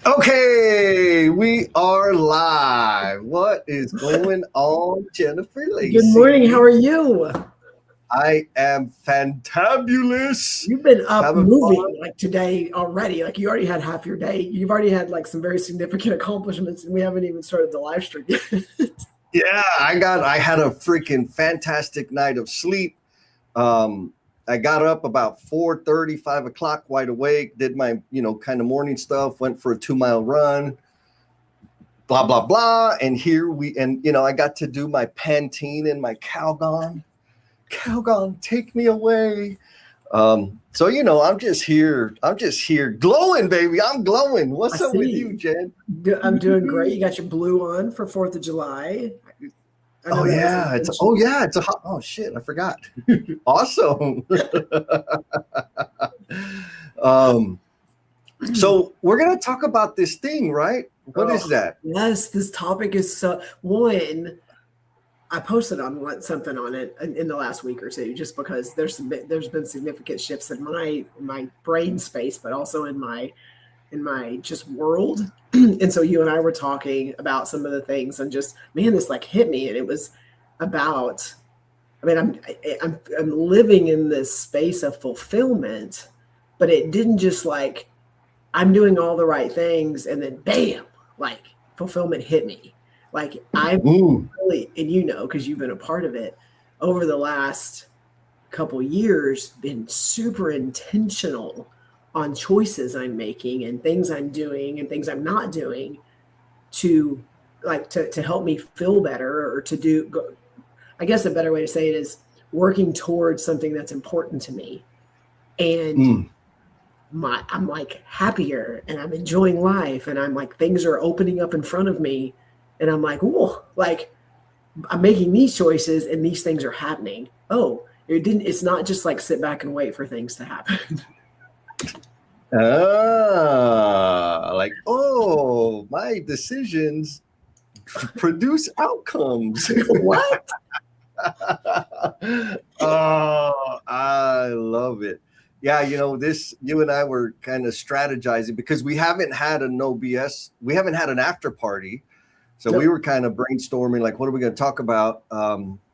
Okay, we are live. What is going on, Jennifer Good morning. How Lacey? are you? I am fantabulous. You've been up Having fun. moving like today already. Like you already had half your day. You've already had like some very significant accomplishments, and we haven't even started the live stream yet. Yeah, I had a freaking fantastic night of sleep. Um, I got up about 4:30, 5 o'clock, wide awake, did my, kind of morning stuff, went for a 2 mile run, blah, blah, blah. I got to do my Pantene and my Calgon. Calgon, take me away. I'm just here. I'm just here glowing, baby. I'm glowing. I What's up with you, see. Jen? I'm doing great. You got your blue on for 4th of July. I know Oh that was yeah, intentional. it's a hot. Oh shit, I forgot. Awesome. um, so we're gonna talk about this thing, right? What is Oh, that? yes, this topic is so one. I posted on something on it in the last week or two, just because there's been significant shifts in my brain space, but also in my just world. And so you and I were talking about some of the things, and just man, this like hit me, and it was about. I mean, I'm living in this space of fulfillment, but it didn't just like I'm doing all the right things, and then bam, like fulfillment hit me. Like I've Mm, really, and because you've been a part of it over the last couple years, been super intentional on choices I'm making and things I'm doing and things I'm not doing to to help me feel better or to do. I guess a better way to say it is working towards something that's important to me. And mm. I'm like happier and I'm enjoying life and I'm like things are opening up in front of me and I'm like, whoa, like I'm making these choices and these things are happening. Oh, it's not just like sit back and wait for things to happen. Like, oh, my decisions produce outcomes. What? Oh, I love it. Yeah, you and I were kind of strategizing because we haven't had a no BS, we haven't had an after party. So we No. were kind of brainstorming, like, what are we going to talk about?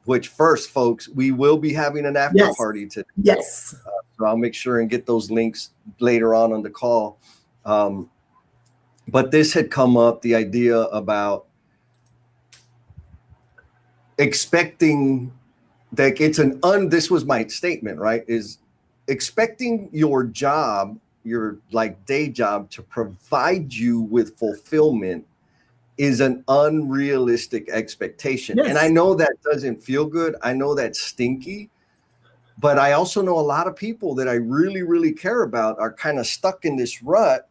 Which first, folks, we will be having an after Yes. party today. Yes. So I'll make sure and get those links later on the call. But this had come up, the idea about expecting that this was my statement, right? Is expecting your job, your like day job, to provide you with fulfillment is an unrealistic expectation. And I Yes. know that doesn't feel good. I know that's stinky. But I also know a lot of people that I really, really care about are kind of stuck in this rut,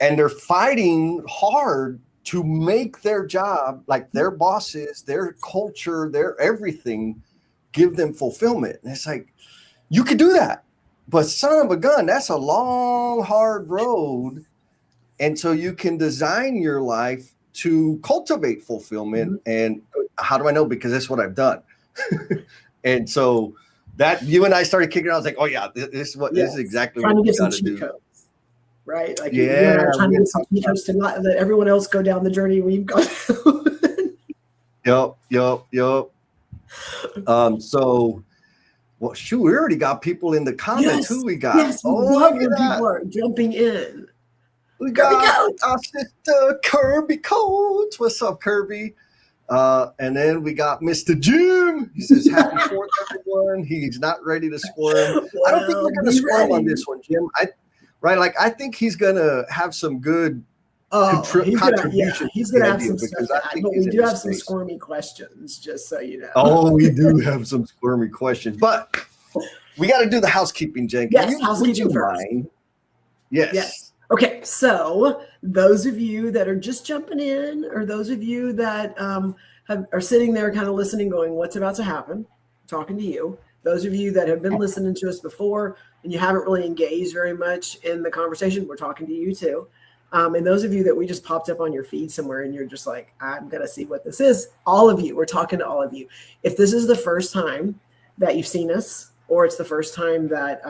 and they're fighting hard to make their job, like their bosses, their culture, their everything, give them fulfillment. And it's like, you could do that, but son of a gun, that's a long, hard road. And so you can design your life to cultivate fulfillment. Mhm. And how do I know? Because that's what I've done. And so that you and I started kicking out, I was like, oh yeah, this is Yes. exactly Trying what to we get some got to cheat do. codes, right? Like you and I Yeah, are trying we're to gonna get some talk cheat about codes to not let everyone else go down the journey we've gone down. Yup. So well, shoot, we already got people in the comments. Who Yes. we got? Yes. We Oh, look love at when that. people are jumping in. We Kirby got Coach. our sister Kirby Coates. What's up, Kirby? And then we got Mr. Jim. He says, Happy 4th, everyone. He's not ready to squirm. I don't think we're Well, going to be squirm on ready. this one, Jim. I think he's going to have some good Oh, contribution to he's the gonna have idea some stuff because to I add, think but he's we in do this have some space. squirmy questions, just so you know. Oh, we do have some squirmy questions, but we got to do the housekeeping, Jen. Yes, Would housekeeping you first. mind? Yes. Yes. Okay, so those of you that are just jumping in, or those of you that are sitting there kind of listening, going, what's about to happen? Talking to you. Those of you that have been listening to us before and you haven't really engaged very much in the conversation, we're talking to you too. And those of you that we just popped up on your feed somewhere and you're just like, I'm going to see what this is. All of you, we're talking to all of you. If this is the first time that you've seen us, or it's the first time that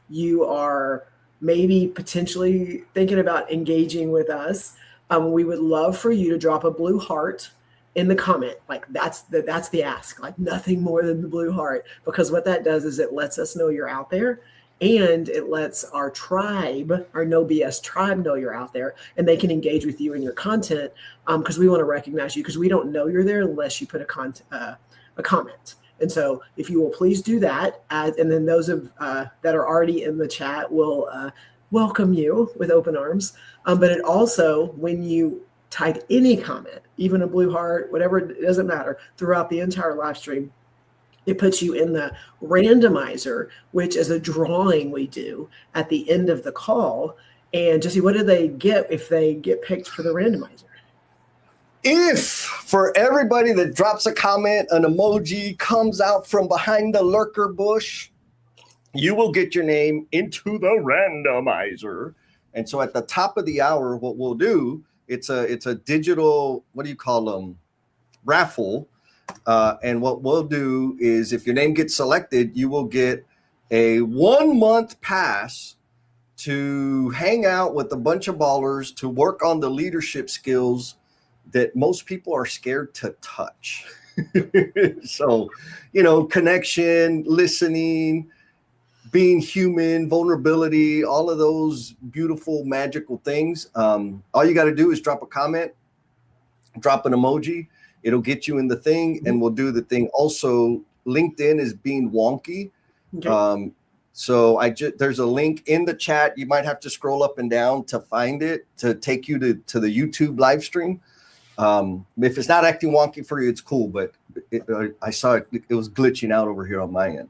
you are maybe potentially thinking about engaging with us, we would love for you to drop a blue heart in the comment. Like that's the ask, like nothing more than the blue heart, because what that does is it lets us know you're out there, and it lets our tribe, our No BS tribe, know you're out there, and they can engage with you in your content, because we want to recognize you, because we don't know you're there unless you put a comment. And so if you will please do that, and then those of that are already in the chat will welcome you with open arms. But it also, when you type any comment, even a blue heart, whatever, it doesn't matter, throughout the entire live stream, it puts you in the randomizer, which is a drawing we do at the end of the call. And Jesse, what do they get if they get picked for the randomizer? If for everybody that drops a comment, an emoji comes out from behind the lurker bush, you will get your name into the randomizer. And so at the top of the hour, what we'll do, it's a digital, what do you call them, raffle. And what we'll do is, if your name gets selected, you will get a 1-month pass to hang out with a bunch of ballers, to work on the leadership skills that most people are scared to touch. So, connection, listening, being human, vulnerability, all of those beautiful, magical things. All you got to do is drop a comment, drop an emoji. It'll get you in the thing, and we'll do the thing. Also, LinkedIn is being wonky. Okay. So there's a link in the chat. You might have to scroll up and down to find it, to take you to the YouTube live stream. If it's not acting wonky for you, it's cool. But I saw it was glitching out over here on my end.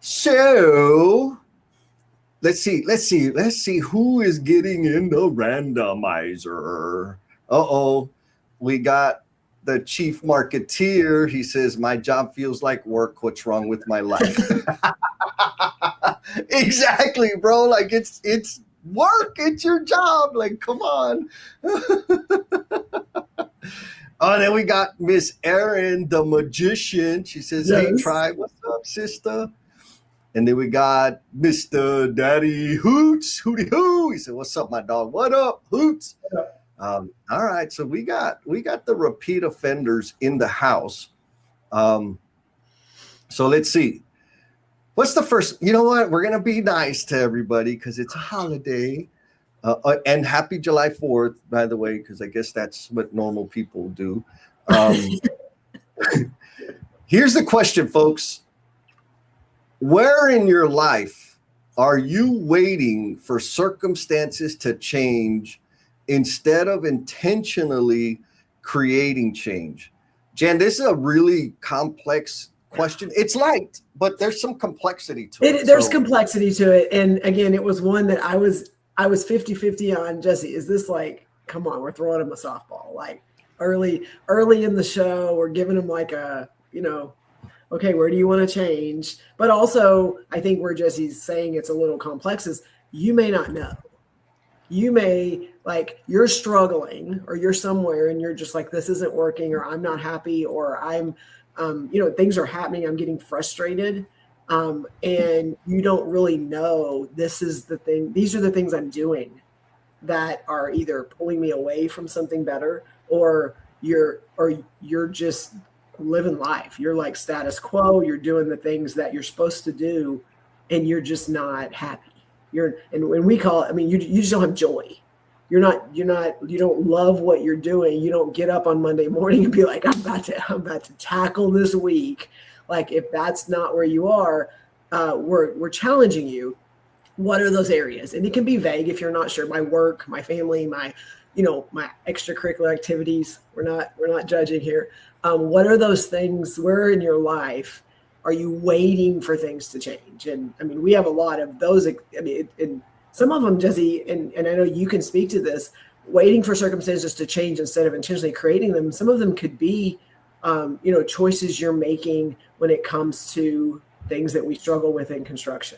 So let's see who is getting in the randomizer. We got the chief marketeer. He says, my job feels like work. What's wrong with my life? Exactly, bro. Like it's work. It's your job. Like, come on. Oh, then we got Miss Erin, the magician. She says, yes. Hey, tribe, what's up, sister? And then we got Mr. Daddy Hoots, Hootie Hoo. He said, what's up, my dog? What up, Hoots? All right, so we got the repeat offenders in the house. So let's see. What's the first? You know what? We're gonna be nice to everybody because it's a holiday, and happy July 4th, by the way, because I guess that's what normal people do. Here's the question, folks. Where in your life are you waiting for circumstances to change instead of intentionally creating change? Jan, this is a really complex question. It's light, but there's some complexity to it. There's complexity to it. And again, it was one that I was 50-50 on. Jesse, is this like, come on, we're throwing him a softball. Like early in the show, we're giving him like a, okay, where do you want to change? But also, I think where Jesse's saying it's a little complex is you may not know. You may, like, you're struggling or you're somewhere and you're just like, this isn't working, or I'm not happy, or I'm, things are happening. I'm getting frustrated. And you don't really know this is the thing. These are the things I'm doing that are either pulling me away from something better, or you're just living life. You're like status quo. You're doing the things that you're supposed to do, and you're just not happy. And when we call it, you just don't have joy. You don't love what you're doing. You don't get up on Monday morning and be like, I'm about to tackle this week. Like, if that's not where you are, we're challenging you. What are those areas? And it can be vague if you're not sure. My work, my family, my extracurricular activities. We're not judging here. What are those things? Where in your life are you waiting for things to change? And we have a lot of those. And some of them, Jesse, and I know you can speak to this, waiting for circumstances to change instead of intentionally creating them. Some of them could be, choices you're making when it comes to things that we struggle with in construction.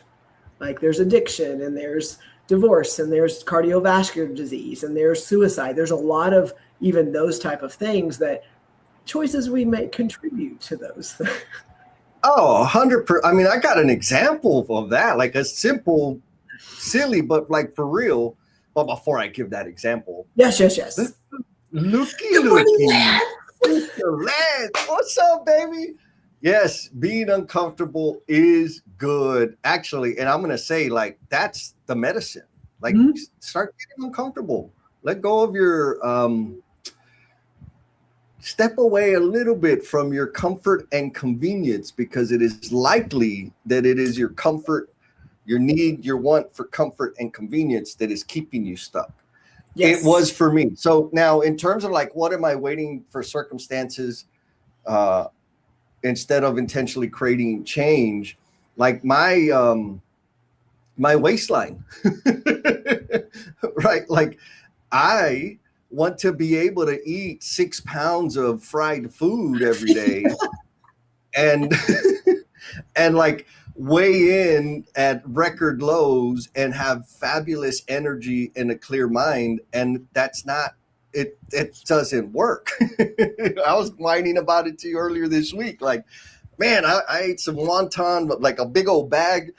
Like there's addiction, and there's divorce, and there's cardiovascular disease, and there's suicide. There's a lot of even those type of things that choices we make contribute to those. Oh, 100%. I got an example of that, like a simple silly, but like for real. But before I give that example, Yes. looky. Good morning, Lance, what's up, baby? Yes, being uncomfortable is good, actually. And I'm going to say, like, that's the medicine. Like, start getting uncomfortable. Let go of your, step away a little bit from your comfort and convenience, because it is likely that it is your comfort, your need, your want for comfort and convenience that is keeping you stuck. Yes. It was for me. So now, in terms of like, what am I waiting for circumstances instead of intentionally creating change? Like my waistline, right? Like I want to be able to eat 6 pounds of fried food every day and and like weigh in at record lows and have fabulous energy and a clear mind. And that's not, it doesn't work. I was whining about it to you earlier this week. Like, man, I ate some wonton, but like a big old bag.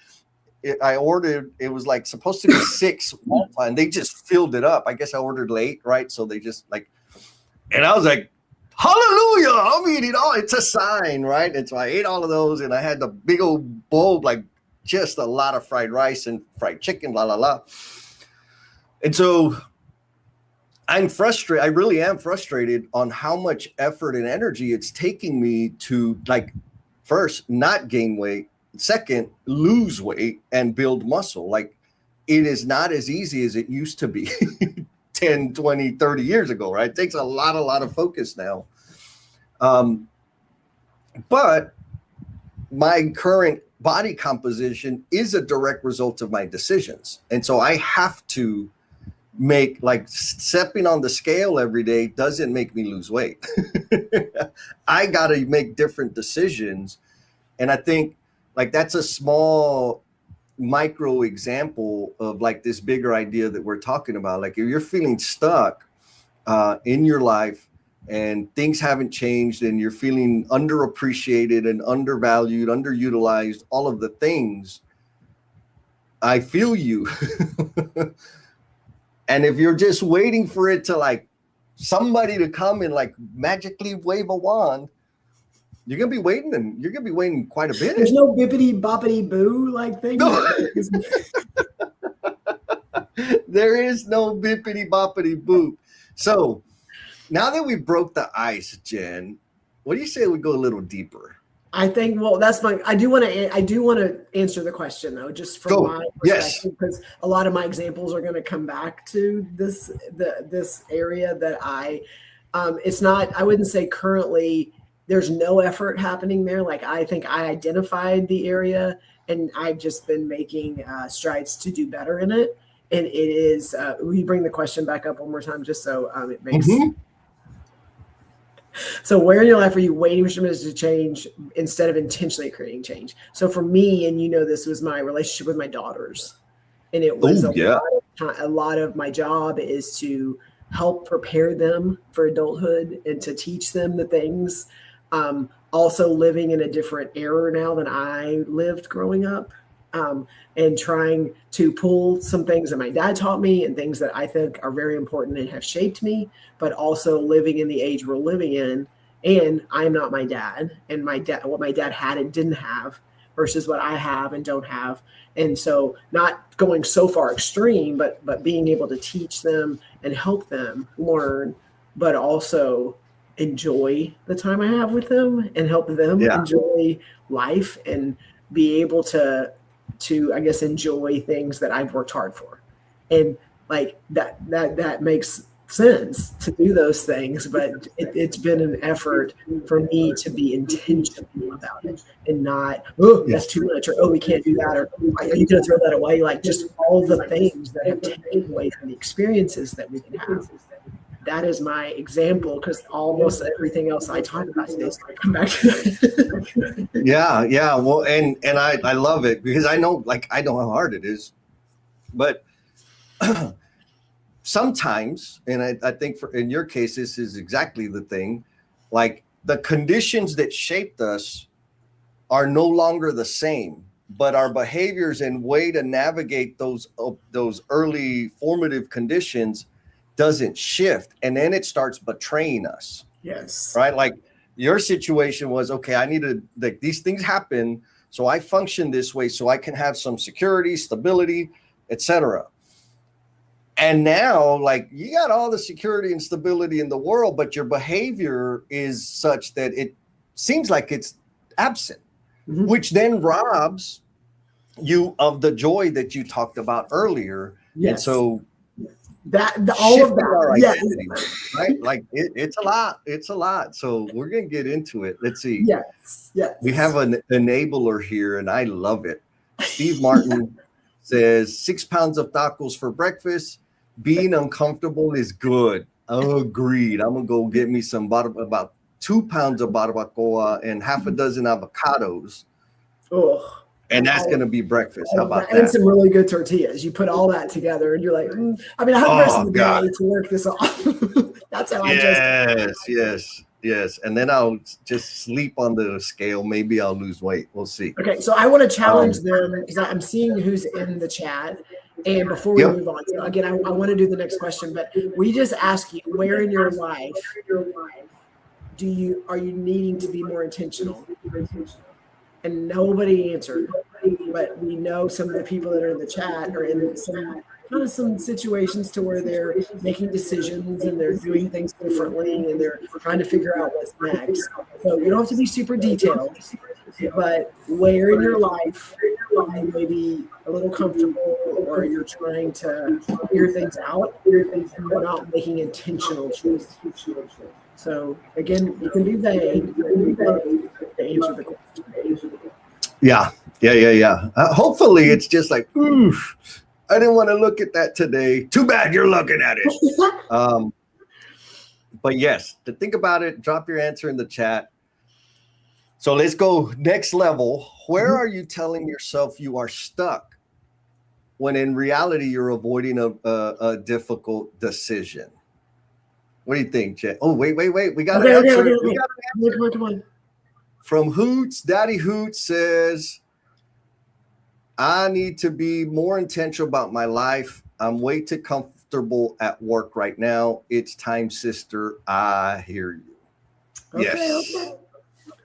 I ordered, it was like supposed to be 6 wonton. They just filled it up. I guess I ordered late, right? So they just like, and I was like, hallelujah, I'm eating all, it's a sign, right? And so I ate all of those, and I had the big old bowl, like just a lot of fried rice and fried chicken, la la la. And so I'm frustrated. I really am frustrated on how much effort and energy it's taking me to, like, first, not gain weight, second, lose weight and build muscle. Like, it is not as easy as it used to be 10, 20, 30 years ago, right? It takes a lot of focus now. But my current body composition is a direct result of my decisions. And so I have to make, like, stepping on the scale every day doesn't make me lose weight. I got to make different decisions. And I think, like, that's a small micro example of like this bigger idea that we're talking about. Like, if you're feeling stuck in your life and things haven't changed and you're feeling underappreciated and undervalued, underutilized, all of the things, I feel you. And if you're just waiting for it to, like, somebody to come and like magically wave a wand, you're gonna be waiting, and you're gonna be waiting quite a bit. There's no bippity boppity boo like thing. No. There is no bippity boppity boop. So now that we broke the ice, Jen, what do you say we go a little deeper? I think, well, that's my, I do want to answer the question though, just from my perspective, because a lot of my examples are going to come back to this area that it's not, I wouldn't say currently there's no effort happening there. Like, I think I identified the area and I've just been making strides to do better in it. And it is, will you bring the question back up one more time, just so it makes So where in your life are you waiting for something to change instead of intentionally creating change? So for me, and you know, this was my relationship with my daughters. And it was a lot of my job is to help prepare them for adulthood and to teach them the things. Also living in a different era now than I lived growing up. And trying to pull some things that my dad taught me and things that I think are very important and have shaped me, but also living in the age we're living in. And I'm not my dad, and what my dad had and didn't have versus what I have and don't have. And so not going so far extreme, but being able to teach them and help them learn, but also enjoy the time I have with them and help them enjoy life and be able to, I guess, enjoy things that I've worked hard for. And like that makes sense to do those things, but it's been an effort for me to be intentional about it and not, that's too much, or we can't do that, or are you going to throw that away? Like, just all the things that have taken away from the experiences that we can have. That is my example, because almost everything else I talk about today is going to come back to that. Yeah. Well, and I love it, because I know how hard it is, but sometimes, and I think in your case, this is exactly the thing, like, the conditions that shaped us are no longer the same but our behaviors and way to navigate those early formative conditions doesn't shift, and then it starts betraying us. Yes. Right? Like your situation was, okay, I needed, like, these things happen, so I function this way so I can have some security, stability, etc. And now, like, you got all the security and stability in the world, but your behavior is such that it seems like it's absent, which then robs you of the joy that you talked about earlier. Yes. And so all of that, yes, right? Like it's a lot. So we're gonna get into it. Let's see. Yes. We have an enabler here, and I love it. Steve Martin says 6 pounds of tacos for breakfast. Being uncomfortable is good. Agreed. I'm gonna go get me some about 2 pounds of barbacoa and half a dozen avocados. Oh. And that's going to be breakfast. How about that? And some really good tortillas. You put all that together, and you're like, I mean, I have the rest of the day to work this off. That's how Yes. And then I'll just sleep on the scale. Maybe I'll lose weight. We'll see. Okay, so I want to challenge them because I'm seeing who's in the chat. And before we move on, so again, I want to do the next question, but we just ask you, where in your life are you needing to be more intentional? And nobody answered, but we know some of the people that are in the chat are in some situations to where they're making decisions and they're doing things differently and they're trying to figure out what's next. So you don't have to be super detailed, but where in your life are you maybe a little comfortable or you're trying to figure things out and you're not making intentional choices. So again, you can be vague to answer the question. Yeah. Hopefully it's just like, oof, I didn't want to look at that today. Too bad you're looking at it. But yes, to think about it, drop your answer in the chat. So let's go next level. Where are you telling yourself you are stuck when in reality you're avoiding a difficult decision? What do you think, Chet? Oh, wait. We got an answer. Come on. From Hoots, Daddy Hoots says, I need to be more intentional about my life. I'm way too comfortable at work right now. It's time, sister. I hear you. Okay.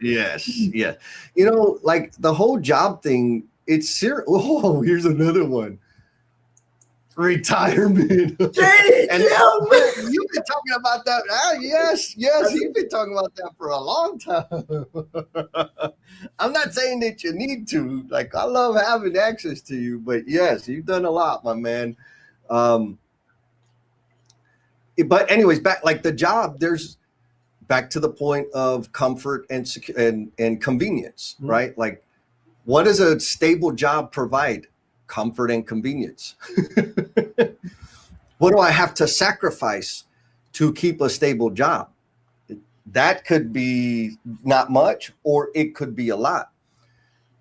Yes. You know, like the whole job thing, it's serious. Oh, here's another one. Retirement. And you've been talking about that. Yes, you've been talking about that for a long time. I'm not saying that you need to. Like, I love having access to you, but yes, you've done a lot, my man. But anyways, back like the job, there's back to the point of comfort and convenience, right? Like, what does a stable job provide? Comfort and convenience. What do I have to sacrifice to keep a stable job? That could be not much, or it could be a lot.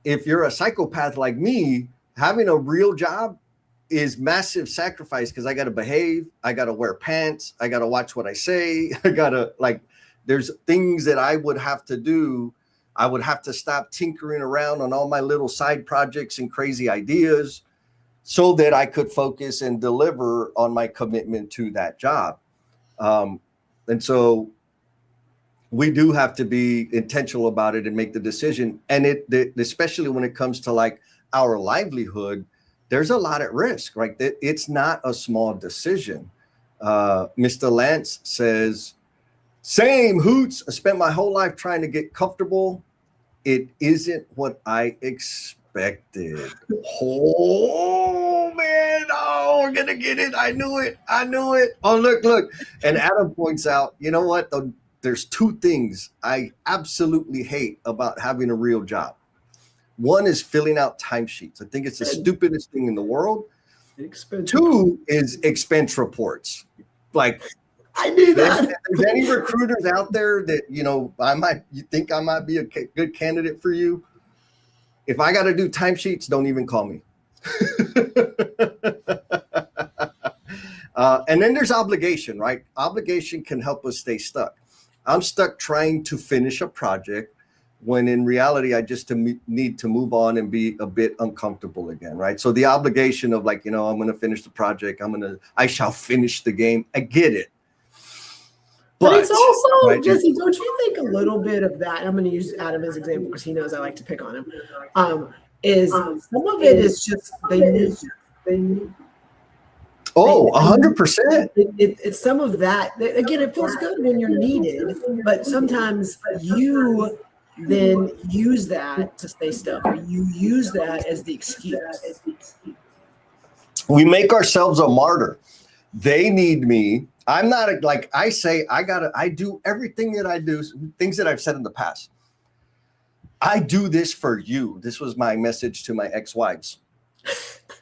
If you're a psychopath like me, having a real job is massive sacrifice because I got to behave. I got to wear pants. I got to watch what I say. I got to there's things that I would have to do. I would have to stop tinkering around on all my little side projects and crazy ideas so that I could focus and deliver on my commitment to that job. And so we do have to be intentional about it and make the decision. And especially when it comes to like our livelihood, there's a lot at risk, right? It's not a small decision. Mr. Lance says, same Hoots. I spent my whole life trying to get comfortable. It isn't what I expected. Oh man, we're gonna get it. I knew it. Oh, look. And Adam points out, you know what? There's two things I absolutely hate about having a real job. One is filling out timesheets. I think it's the stupidest thing in the world. Two is expense reports. Like, I knew that. If there's any recruiters out there that, you think I might be a good candidate for you, if I got to do timesheets, don't even call me. And then there's obligation, right? Obligation can help us stay stuck. I'm stuck trying to finish a project when in reality, I just need to move on and be a bit uncomfortable again, right? So the obligation of like, I'm going to finish the project. I shall finish the game. I get it. But it's also, right? Jesse, don't you think a little bit of that, I'm going to use Adam as an example because he knows I like to pick on him, is some of it is just they need. Oh, 100%. It's some of that. Again, it feels good when you're needed, but sometimes you then use that to stay stuck. Or you use that as the excuse. We make ourselves a martyr. They need me. I'm not like I say, I do everything that I do, things that I've said in the past. I do this for you. This was my message to my ex-wives.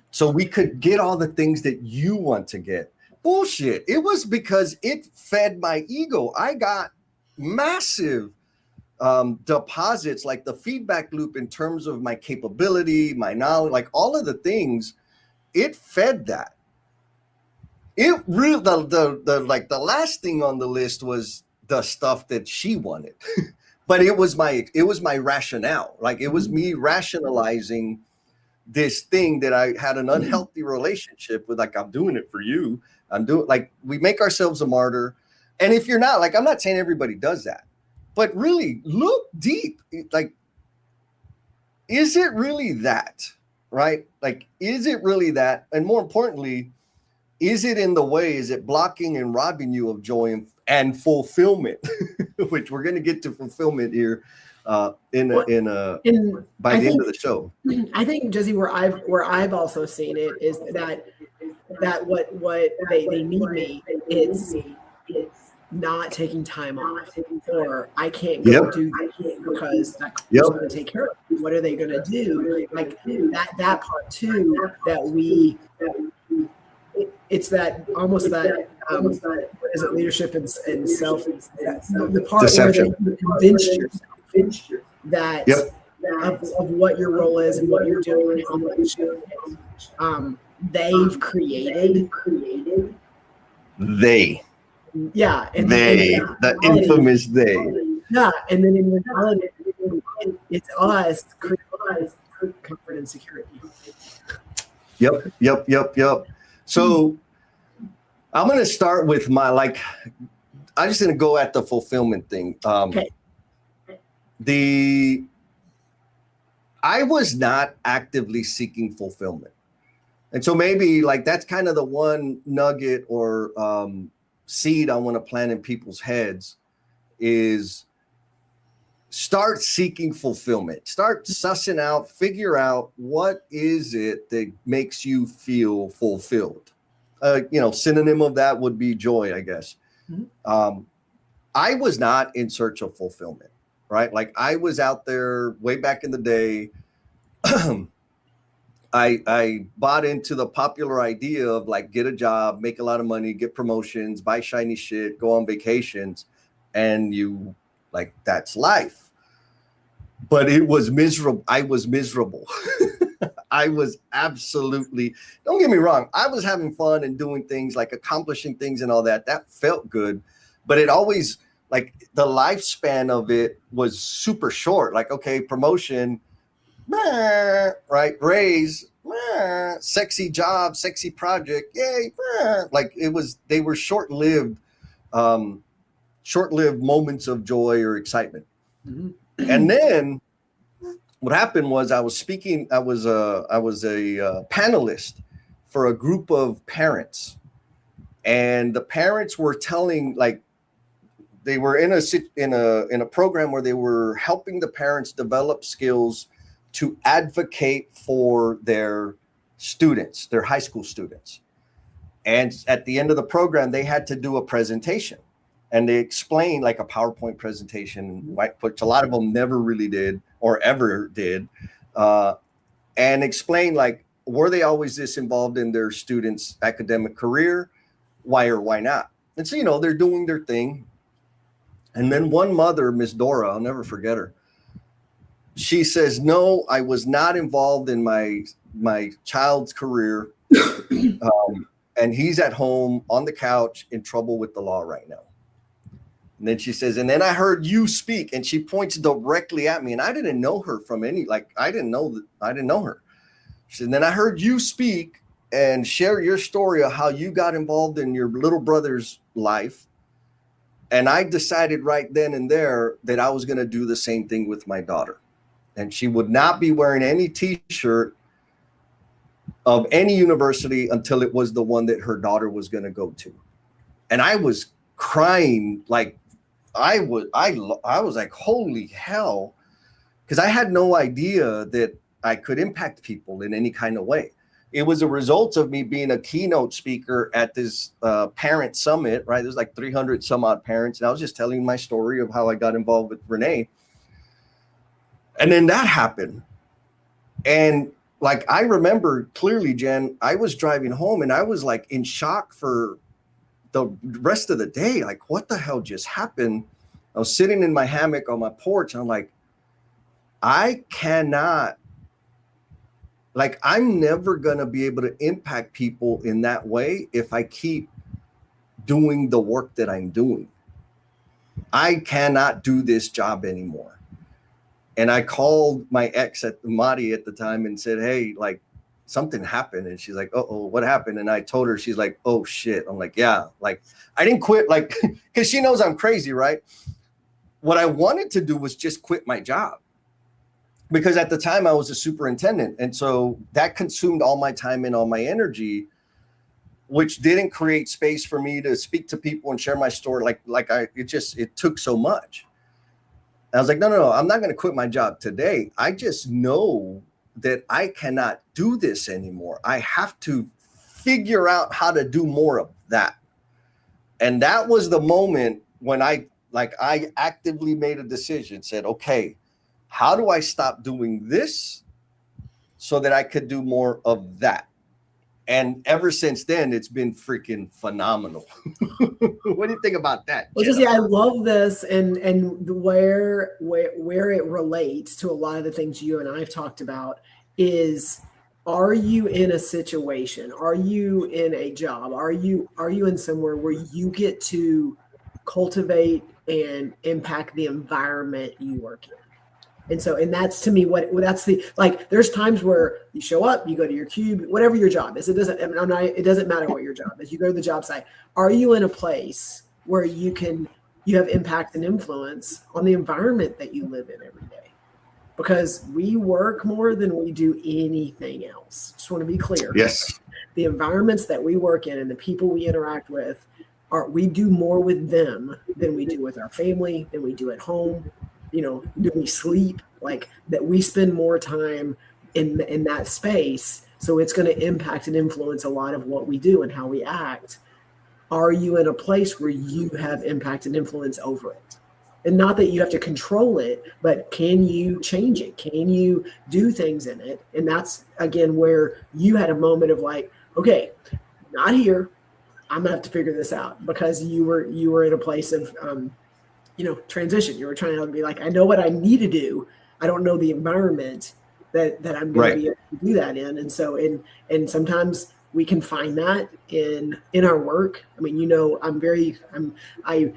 So we could get all the things that you want to get. Bullshit. It was because it fed my ego. I got massive deposits, like the feedback loop in terms of my capability, my knowledge, like all of the things. It fed that. It really the last thing on the list was the stuff that she wanted. But it was my rationale. Like it was me rationalizing this thing that I had an unhealthy relationship with. Like, I'm doing it for you. We make ourselves a martyr. And if you're not, like, I'm not saying everybody does that, but really look deep. Like, is it really that? Right? Like, is it really that? And more importantly, is it in the way? Is it blocking and robbing you of joy and fulfillment? Which we're going to get to fulfillment here by the end of the show. I think, Jesse, where I've also seen it is that what they need me is not taking time off, or I can't go do this because that is going to take care of me. What are they going to do? Like that part too, that we. It's that almost that what is it, leadership and self, the part Deception. where they convince yourself that of what your role is and what you're doing and how much they've created. They. Yeah. And the infamous they. Yeah. And then in reality, it's us creating comfort and security. Yep. So I'm going to start with I'm just going to go at the fulfillment thing. Okay. I was not actively seeking fulfillment. And so maybe like that's kind of the one nugget or seed I want to plant in people's heads is start seeking fulfillment. Start sussing out, figure out what is it that makes you feel fulfilled. Synonym of that would be joy, I guess. Mm-hmm. I was not in search of fulfillment, right? Like I was out there way back in the day. I bought into the popular idea of like, get a job, make a lot of money, get promotions, buy shiny shit, go on vacations. And that's life. But it was miserable. I was miserable. I was absolutely, don't get me wrong. I was having fun and doing things, like accomplishing things and all that. That felt good. But it always, like the lifespan of it was super short. Like, okay, promotion, right? Raise, sexy job, sexy project. Yay. Like they were short-lived moments of joy or excitement. Mm-hmm. And then what happened was I was a panelist for a group of parents, and the parents were telling, like, they were in a program where they were helping the parents develop skills to advocate for their students, their high school students. And at the end of the program, they had to do a presentation. And they explained, like, a PowerPoint presentation, which a lot of them never really did or ever did, and explain, like, were they always this involved in their students' academic career? Why or why not? And so, they're doing their thing. And then one mother, Miss Dora, I'll never forget her. She says, no, I was not involved in my child's career. And he's at home on the couch in trouble with the law right now. And then she says, and then I heard you speak, and she points directly at me. And I didn't know her from I didn't know her. She said, and then I heard you speak and share your story of how you got involved in your little brother's life. And I decided right then and there that I was going to do the same thing with my daughter. And she would not be wearing any t-shirt of any university until it was the one that her daughter was going to go to. And I was crying like I was like, holy hell, because I had no idea that I could impact people in any kind of way. It was a result of me being a keynote speaker at this parent summit, right? There's like 300 some odd parents. And I was just telling my story of how I got involved with Renee. And then that happened. And like, I remember clearly, Jen, I was driving home and I was like in shock for the rest of the day. Like, what the hell just happened? I was sitting in my hammock on my porch. And I'm like, I'm never going to be able to impact people in that way if I keep doing the work that I'm doing. I cannot do this job anymore. And I called my ex at Madi at the time and said, hey, like something happened. And she's like, uh-oh, what happened? And I told her, she's like, oh shit. I'm like, yeah, like I didn't quit, like, because she knows I'm crazy, right? What I wanted to do was just quit my job. Because at the time I was a superintendent. And so that consumed all my time and all my energy, which didn't create space for me to speak to people and share my story. It took so much. I was like, no, I'm not going to quit my job today. I just know that I cannot do this anymore. I have to figure out how to do more of that. And that was the moment when I actively made a decision, said, okay, how do I stop doing this so that I could do more of that? And ever since then, it's been freaking phenomenal. What do you think about that? Well, just, yeah, I love this, and where it relates to a lot of the things you and I have talked about is, are you in a situation? Are you in a job? Are you in somewhere where you get to cultivate and impact the environment you work in? And so, and that's to me there's times where you show up, you go to your cube, whatever your job is. It doesn't matter what your job is. You go to the job site. Are you in a place where you have impact and influence on the environment that you live in every day? Because we work more than we do anything else. Just want to be clear. Yes. The environments that we work in and the people we interact with, we do more with them than we do with our family, than we do at home. Do we sleep? Like that, we spend more time in that space. So it's going to impact and influence a lot of what we do and how we act. Are you in a place where you have impact and influence over it? And not that you have to control it, but can you change it? Can you do things in it? And that's, again, where you had a moment of like, okay, not here. I'm going to have to figure this out, because you were in a place of, transition. You were trying to be like, I know what I need to do. I don't know the environment that I'm going to be able to do that in. And so, and sometimes we can find that in our work. I mean, I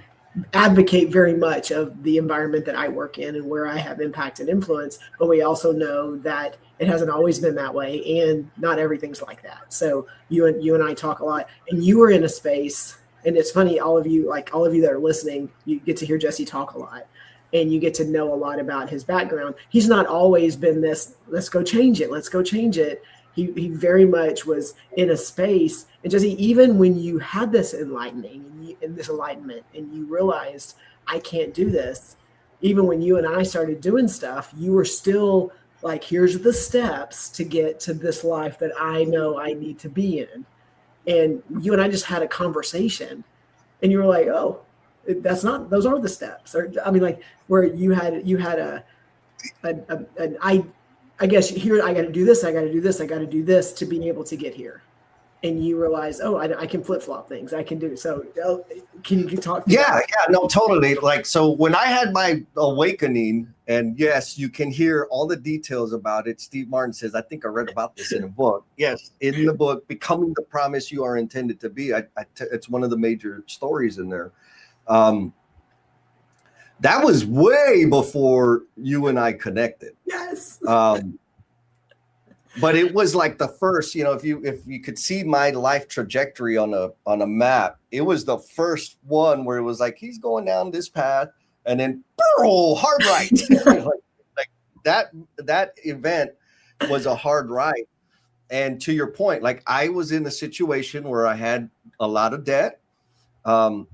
advocate very much of the environment that I work in and where I have impact and influence, but we also know that it hasn't always been that way, and not everything's like that. So you and I talk a lot, and you were in a space. And it's funny, all of you that are listening, you get to hear Jesse talk a lot, and you get to know a lot about his background. He's not always been this, let's go change it. He very much was in a space. And Jesse, even when you had this enlightening and this enlightenment, and you realized, I can't do this, even when you and I started doing stuff, you were still like, here's the steps to get to this life that I know I need to be in. And you and I just had a conversation, and you were like, "Oh, those aren't the steps." Or I mean, like where you had I guess here I got to do this, I got to do this to be able to get here. And you realize, oh, I can flip flop things. I can do so. Can you talk? Yeah, no, totally. Like, so when I had my awakening, and yes, you can hear all the details about it. Steve Martin says, I think I read about this in a book. Yes, in the book, Becoming the Promise You Are Intended to Be. It's one of the major stories in there. That was way before you and I connected. Yes. But it was like the first, if you could see my life trajectory on a map, it was the first one where it was like he's going down this path, and then hard right. like that event was a hard right. And to your point, like I was in a situation where I had a lot of debt. I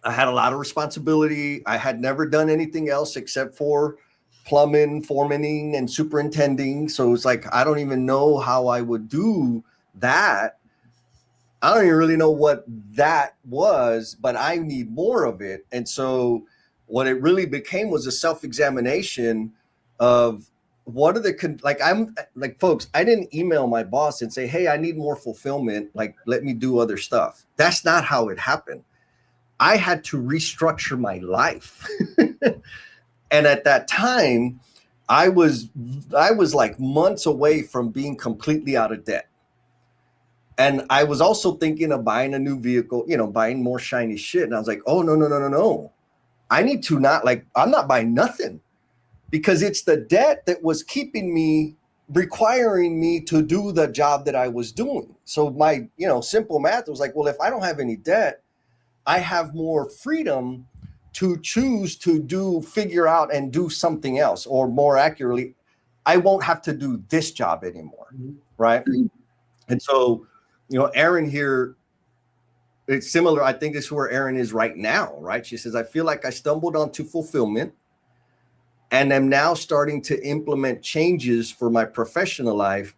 had a lot of responsibility. I had never done anything else except for plumbing, foremaning, and superintending. So it's like, I don't even know how I would do that. I don't even really know what that was, but I need more of it. And so what it really became was a self-examination of what are the, folks, I didn't email my boss and say, hey, I need more fulfillment. Like, let me do other stuff. That's not how it happened. I had to restructure my life. And at that time, I was like months away from being completely out of debt. And I was also thinking of buying a new vehicle, buying more shiny shit. And I was like, oh, no. I need to I'm not buying nothing, because it's the debt that was requiring me to do the job that I was doing. So my, simple math was like, well, if I don't have any debt, I have more freedom to choose to figure out and do something else, or more accurately, I won't have to do this job anymore. Right. And so, Erin here, it's similar. I think this is where Erin is right now. Right. She says, I feel like I stumbled onto fulfillment and am now starting to implement changes for my professional life,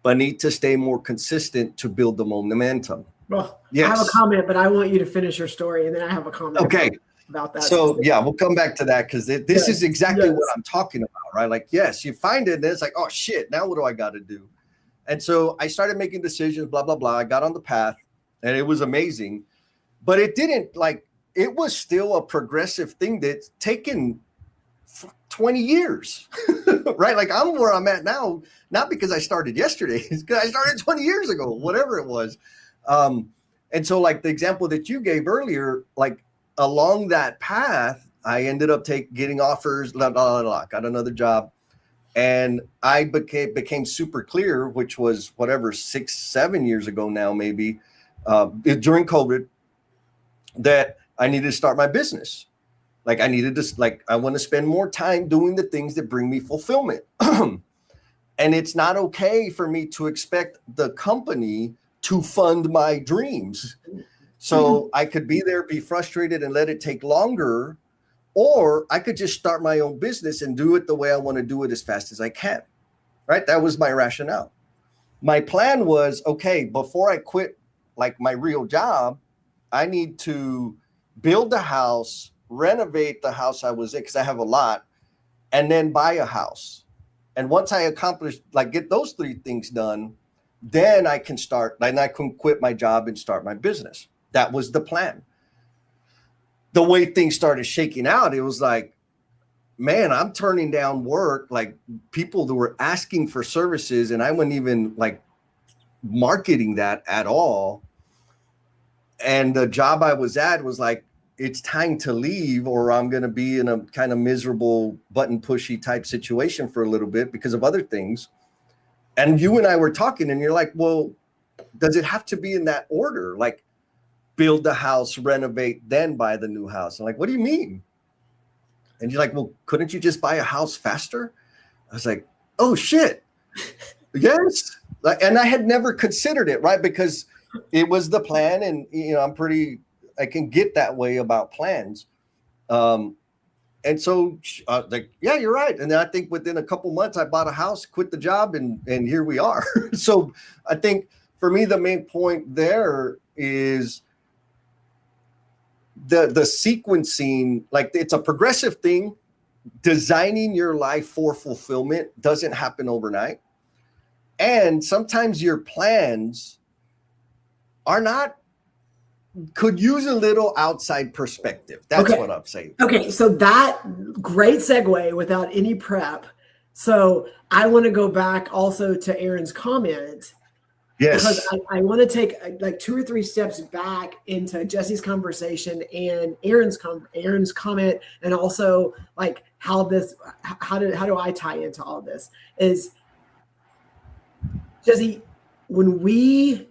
but need to stay more consistent to build the momentum. Well, yes. I have a comment, but I want you to finish your story, and then I have a comment. Okay. About that. So yeah, we'll come back to that, because this is exactly what I'm talking about, right? Like, yes, you find it and it's like, oh shit, now what do I got to do? And so I started making decisions, blah, blah, blah. I got on the path and it was amazing, but it was still a progressive thing that's taken 20 years, right? Like I'm where I'm at now, not because I started yesterday, it's because I started 20 years ago, whatever it was. And so like the example that you gave earlier, like, along that path, I ended up getting offers, got another job. And I became super clear, which was 6-7 years ago now, maybe, during COVID, that I needed to start my business. Like I want to spend more time doing the things that bring me fulfillment. And it's not okay for me to expect the company to fund my dreams. So I could be there, be frustrated, and let it take longer, or I could just start my own business and do it the way I want to do it as fast as I can, right? That was my rationale. My plan was, okay, before I quit like my real job, I need to build a house, renovate the house I was in, because I have a lot, and then buy a house. And once I accomplish, get those 3 things done, then I can start, and I can quit my job and start my business. That was the plan. The way things started shaking out, it was like, man, I'm turning down work, like people that were asking for services, and I wasn't even like marketing that at all. And the job I was at was like, it's time to leave, or I'm going to be in a kind of miserable button pushy type situation for a little bit because of other things. And you and I were talking, and you're like, well, does it have to be in that order? Like, build the house, renovate, then buy the new house. I'm like, what do you mean? And you're like, well, couldn't you just buy a house faster? I was like, oh shit. Yes. And I had never considered it, right? Because it was the plan, and I can get that way about plans. And so yeah, you're right. And then I think within a couple months I bought a house, quit the job, and here we are. So I think for me, the main point there is the sequencing, like it's a progressive thing. Designing your life for fulfillment doesn't happen overnight. And sometimes your plans could use a little outside perspective. That's what I'm saying. Okay. So that great segue without any prep. So I want to go back also to Aaron's comment. because Yes. I want to take like 2 or 3 steps back into Jesse's conversation and Aaron's comment, and also like how do I tie into all this? Is Jesse, when we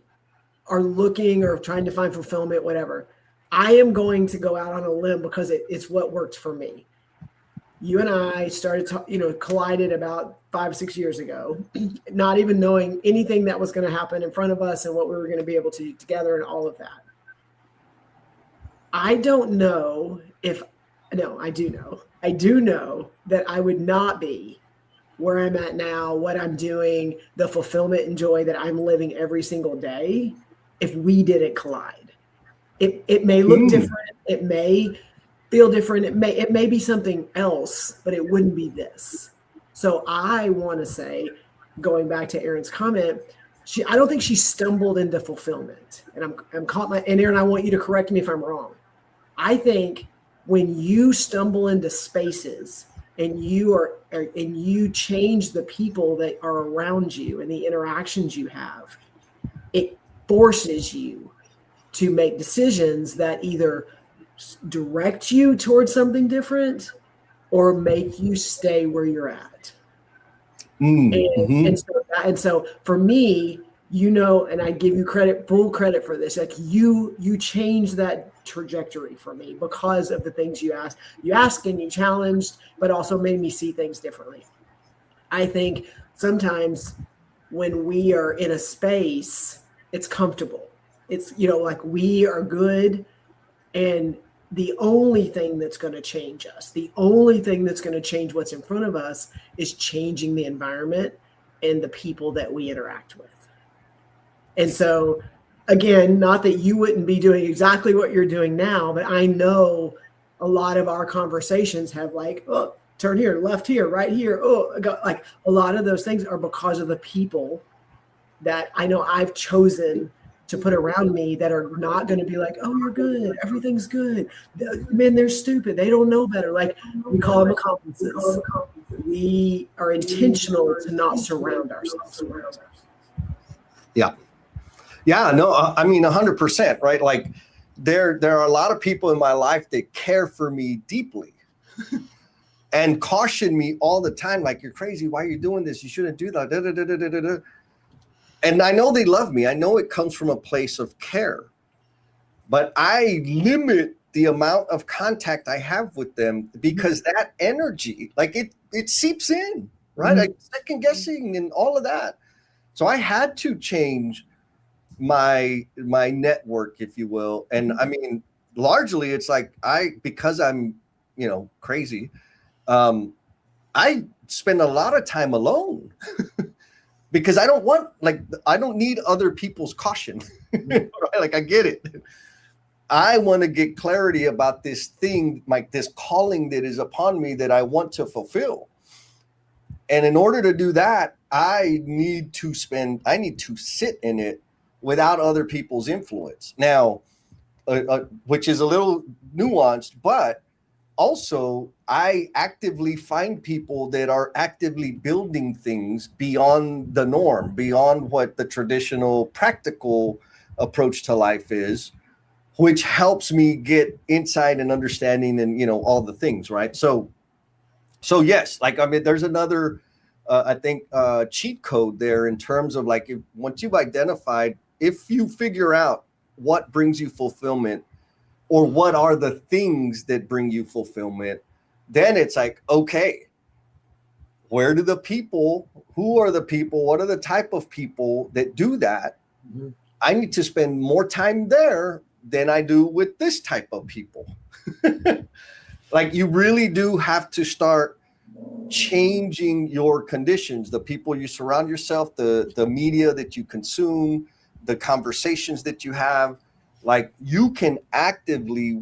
are looking or trying to find fulfillment, whatever, I am going to go out on a limb because it's what worked for me. You and I started, collided about 5 or 6 years ago, not even knowing anything that was going to happen in front of us and what we were going to be able to do together and all of that. I don't know I do know. I do know that I would not be where I'm at now, what I'm doing, the fulfillment and joy that I'm living every single day if we didn't collide. It may look different. It may feel different. It may be something else, but it wouldn't be this. So I want to say, going back to Aaron's comment, I don't think she stumbled into fulfillment. And and Aaron, I want you to correct me if I'm wrong. I think when you stumble into spaces and you change the people that are around you and the interactions you have, it forces you to make decisions that either direct you towards something different or make you stay where you're at. And so for me, and I give you full credit for this, like you changed that trajectory for me because of the things you asked and you challenged, but also made me see things differently. I think sometimes when we are in a space, it's comfortable. It's, like we are good, and the only thing that's going to change us, the only thing that's going to change what's in front of us is changing the environment and the people that we interact with. And so, again, not that you wouldn't be doing exactly what you're doing now, but I know a lot of our conversations have like, oh, turn here, left here, right here. Oh, like a lot of those things are because of the people that I know I've chosen to put around me that are not going to be like, oh, you're good, everything's good. Man, they're stupid. They don't know better. Like, we call them accomplices. We are intentional to not surround ourselves around. Yeah. Yeah, no, I mean, 100%, right? Like there are a lot of people in my life that care for me deeply and caution me all the time. Like, you're crazy. Why are you doing this? You shouldn't do that. Da, da, da, da, da, da. And I know they love me. I know it comes from a place of care, but I limit the amount of contact I have with them because that energy, like it seeps in, right? Mm-hmm. Like second guessing and all of that. So I had to change my network, if you will. And I mean, largely it's like because I'm, crazy. I spend a lot of time alone because I don't need other people's caution. Right? Like I get it. I want to get clarity about this thing, like this calling that is upon me that I want to fulfill. And in order to do that, I need to sit in it without other people's influence. Now, which is a little nuanced, but also I actively find people that are actively building things beyond the norm, beyond what the traditional practical approach to life is, which helps me get insight and understanding and, all the things, right? So yes, like, I mean, there's another, I think, cheat code there in terms of like, once you've identified, if you figure out what brings you fulfillment or what are the things that bring you fulfillment, then it's like, okay, who are the people, what are the type of people that do that? Mm-hmm. I need to spend more time there than I do with this type of people. Like, you really do have to start changing your conditions, the people you surround yourself, the media that you consume, the conversations that you have. Like, we can actively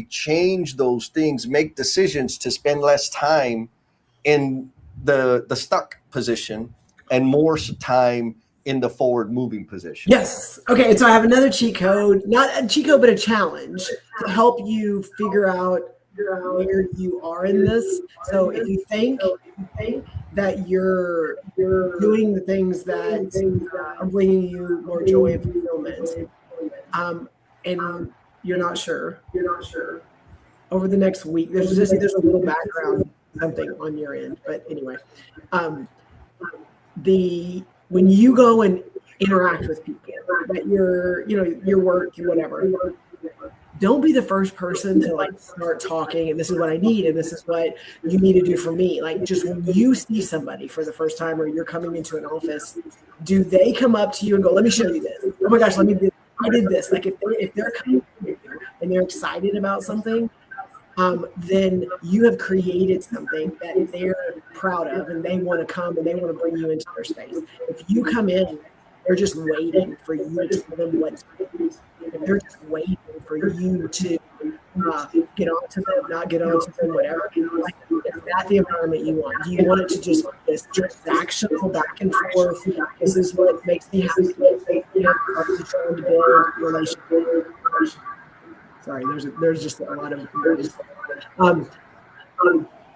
change those things, make decisions to spend less time in the stuck position and more time in the forward moving position. Yes. Okay. And so I have another cheat code, not a cheat code, but a challenge to help you figure out where you are in this. So if you think that you're doing the things that are bringing you more joy and fulfillment, and you're not sure, over the next week, there's a little background something on your end, but anyway, when you go and interact with people, that your work, your whatever, don't be the first person to like start talking and this is what I need and this is what you need to do for me. Like, just when you see somebody for the first time or you're coming into an office, do they come up to you and go, let me show you this? Oh my gosh, I did this. Like, if they're coming and they're excited about something, then you have created something that they're proud of and they want to come and they want to bring you into their space. If you come in, they're just waiting for you to tell them what to do. If they're just waiting for you to get onto them, not get onto them, whatever. Like, is that the environment you want? Do you want it to just be this transactional back and forth? This is what makes me happy. Are you trying to build a relationship? Sorry, there's just a lot of noise.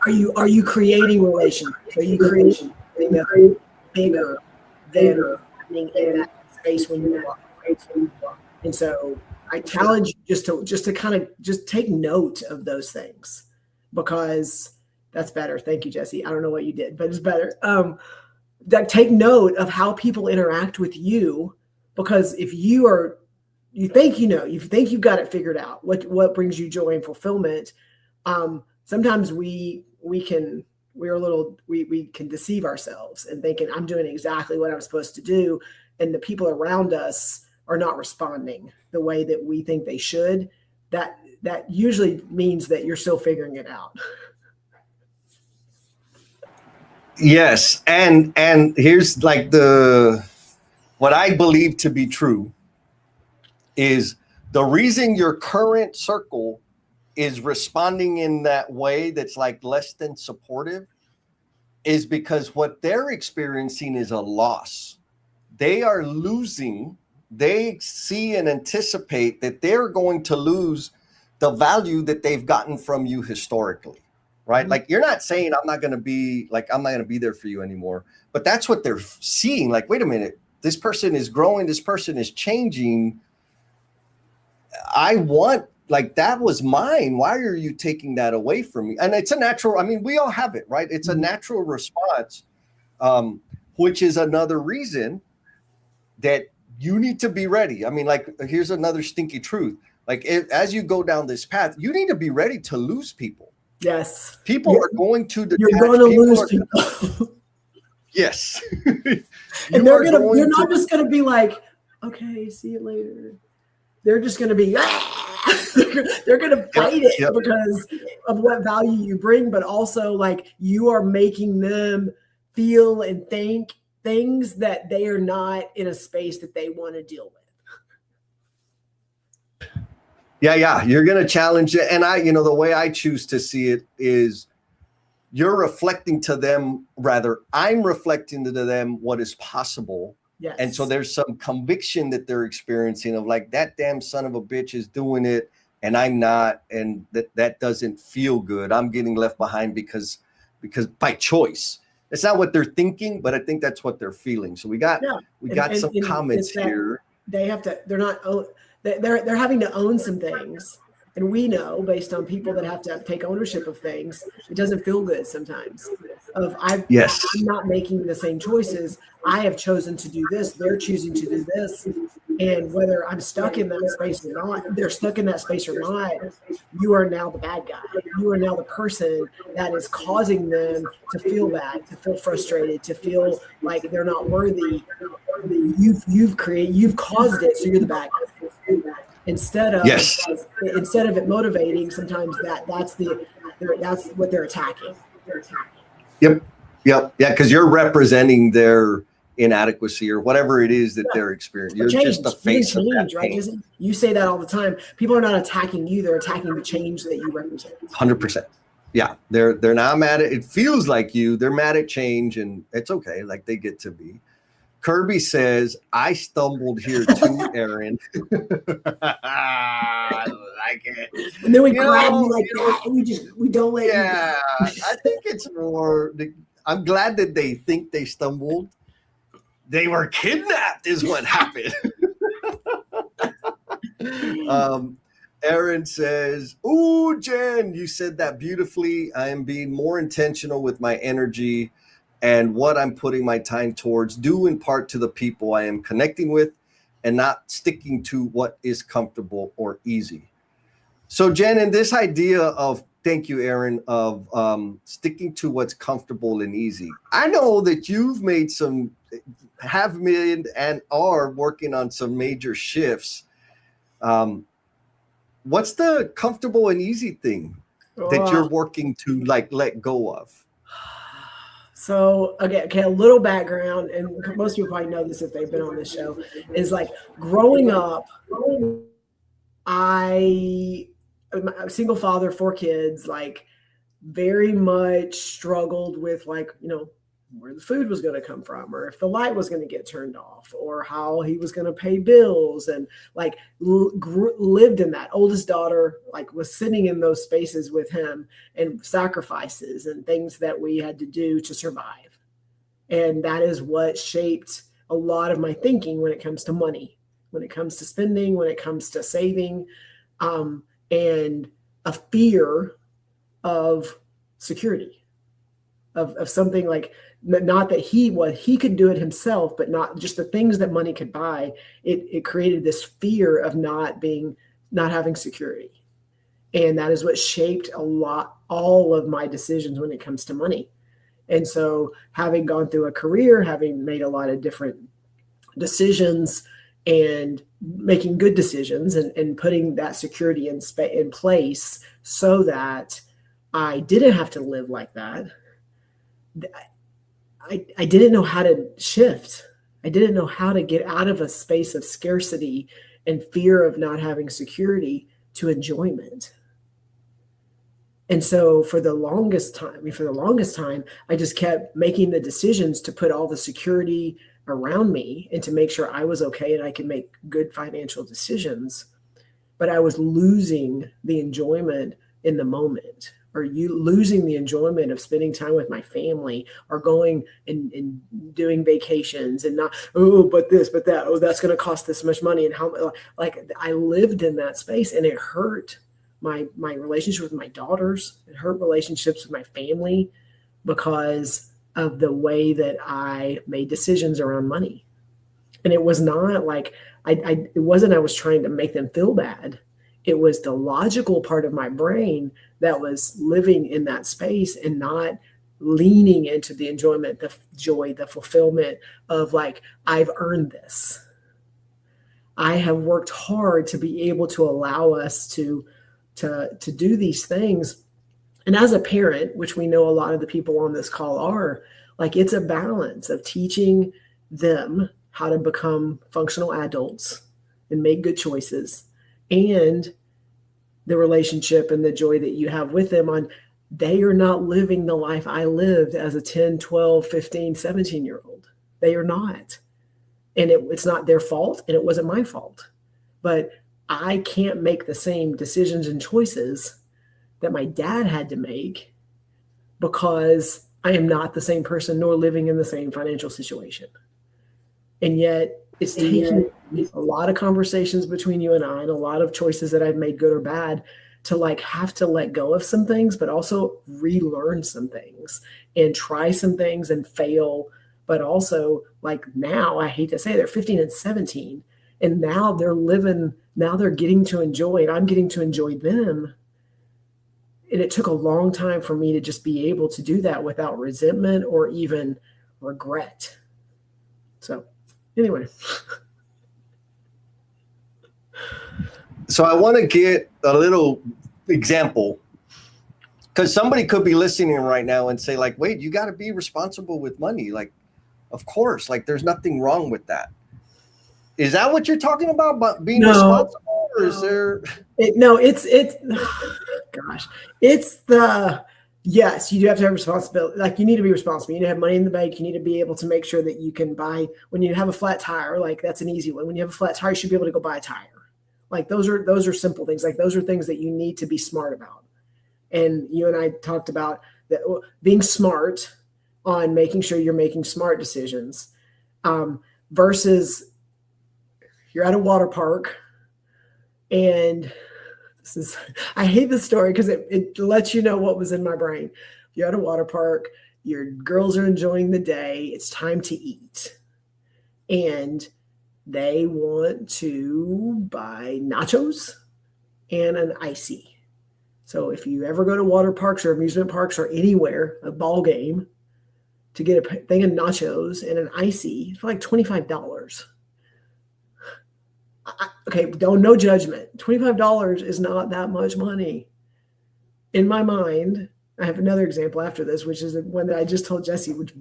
Are you creating relationships? Are you creating something that's bigger than happening in that space when you walk? And so I challenge you just to kind of just take note of those things, because that's better. Thank you, Jesse. I don't know what you did, but it's better. That take note of how people interact with you, because if you think you've got it figured out, what brings you joy and fulfillment. Sometimes we can deceive ourselves and thinking I'm doing exactly what I'm supposed to do, and the people around us are not responding the way that we think they should. That usually means that you're still figuring it out. Yes, and here's like what I believe to be true is the reason your current circle is responding in that way that's like less than supportive is because what they're experiencing is a loss. They are losing. They see and anticipate that they're going to lose the value that they've gotten from you historically, right? Mm-hmm. Like, you're not saying I'm not going to be there for you anymore, but that's what they're seeing. Like, wait a minute, this person is growing. This person is changing. I want, like, that was mine. Why are you taking that away from me? And it's a natural, I mean, we all have it, right? It's a natural response, which is another reason that you need to be ready. I mean, like, here's another stinky truth. Like, as you go down this path, you need to be ready to lose people. Yes. People are going to detach. You're going to lose people. Yes. And they're not just going to be like, okay, see you later. They're just going to be, they're going to fight it because of what value you bring, but also like you are making them feel and think things that they are not in a space that they want to deal with. Yeah. You're going to challenge it. And the way I choose to see it is you're reflecting to them, rather, I'm reflecting to them what is possible. Yes. And so there's some conviction that they're experiencing of like, that damn son of a bitch is doing it and I'm not. And that doesn't feel good. I'm getting left behind because by choice. It's not what they're thinking, but I think that's what they're feeling. So we got some comments here. They have to, they're having to own some things. And we know, based on people that have to take ownership of things, it doesn't feel good sometimes. I'm not making the same choices. I have chosen to do this. They're choosing to do this. And whether I'm stuck in that space or not, they're stuck in that space or not, you are now the bad guy. You are now the person that is causing them to feel bad, to feel frustrated, to feel like they're not worthy. You've caused it, so you're the bad guy. Instead of it motivating, sometimes that's what they're attacking. Yep. Yeah, because you're representing their inadequacy or whatever it is that they're experiencing. You're just the face of that pain. Right? You say that all the time. People are not attacking you; they're attacking the change that you represent. 100%. Yeah, they're not mad at it. Feels like they're mad at change, and it's okay. Like, they get to be. Kirby says, I stumbled here too, Aaron. I like it. And then we You grab know, you like that, and we don't let you go. yeah, I think it's more. I'm glad that they think they stumbled. They were kidnapped, is what happened. Aaron says, "Ooh, Jen, you said that beautifully. I am being more intentional with my energy and what I'm putting my time towards, due in part to the people I am connecting with and not sticking to what is comfortable or easy." So, Jen, in this idea of, thank you, Aaron, of sticking to what's comfortable and easy, I know that you've made have made and are working on some major shifts. What's the comfortable and easy thing that you're working to like let go of? So okay, a little background, and most people probably know this if they've been on this show, is like growing up, I'm a single father, 4 kids, like very much struggled with like, where the food was going to come from, or if the light was going to get turned off, or how he was going to pay bills, and like lived in that. Oldest daughter like was sitting in those spaces with him, and sacrifices and things that we had to do to survive. And that is what shaped a lot of my thinking when it comes to money, when it comes to spending, when it comes to saving, and a fear of security, of something like, not that he could do it himself, but not just the things that money could buy. It created this fear of not having security. And that is what shaped all of my decisions when it comes to money. And so having gone through a career, having made a lot of different decisions and making good decisions, and putting that security in place so that I didn't have to live like that, I didn't know how to shift. I didn't know how to get out of a space of scarcity and fear of not having security to enjoyment. And so for the longest time, I just kept making the decisions to put all the security around me and to make sure I was okay and I could make good financial decisions. But I was losing the enjoyment in the moment, or losing the enjoyment of spending time with my family, or going and doing vacations, and not, but this, but that, that's going to cost this much money. And how, like, I lived in that space, and it hurt my relationship with my daughters. It hurt relationships with my family because of the way that I made decisions around money. And it was not like, it wasn't, I was trying to make them feel bad. It was the logical part of my brain that was living in that space and not leaning into the enjoyment, the joy, the fulfillment of like, I've earned this. I have worked hard to be able to allow us to do these things. And as a parent, which we know a lot of the people on this call are, like, it's a balance of teaching them how to become functional adults and make good choices, and the relationship and the joy that you have with them on, they are not living the life I lived as a 10, 12, 15, 17-year-old. They are not. And it's not their fault, and it wasn't my fault. But I can't make the same decisions and choices that my dad had to make because I am not the same person nor living in the same financial situation. And yet it's taking a lot of conversations between you and I, and a lot of choices that I've made, good or bad, to like have to let go of some things, but also relearn some things and try some things and fail. But also, like, now, I hate to say, they're 15 and 17, and now they're getting to enjoy, and I'm getting to enjoy them. And it took a long time for me to just be able to do that without resentment or even regret. So anyway. So I want to get a little example, because somebody could be listening right now and say, like, wait, you got to be responsible with money. Like, of course, like, there's nothing wrong with that. Is that what you're talking about being responsible? Or is there? Yes, you do have to have responsibility. Like, you need to be responsible. You need to have money in the bank. You need to be able to make sure that you can buy, when you have a flat tire, like, that's an easy one. When you have a flat tire, you should be able to go buy a tire. Like those are simple things. Like those are things that you need to be smart about. And you and I talked about that, being smart on making sure you're making smart decisions, versus you're at a water park and I hate this story because it lets you know what was in my brain. You're at a water park, your girls are enjoying the day, it's time to eat. And they want to buy nachos and an icy. So if you ever go to water parks or amusement parks or anywhere, a ball game, to get a thing of nachos and an icy for like $25. Okay, no judgment. $25 is not that much money. In my mind, I have another example after this, which is the one that I just told Jesse, which,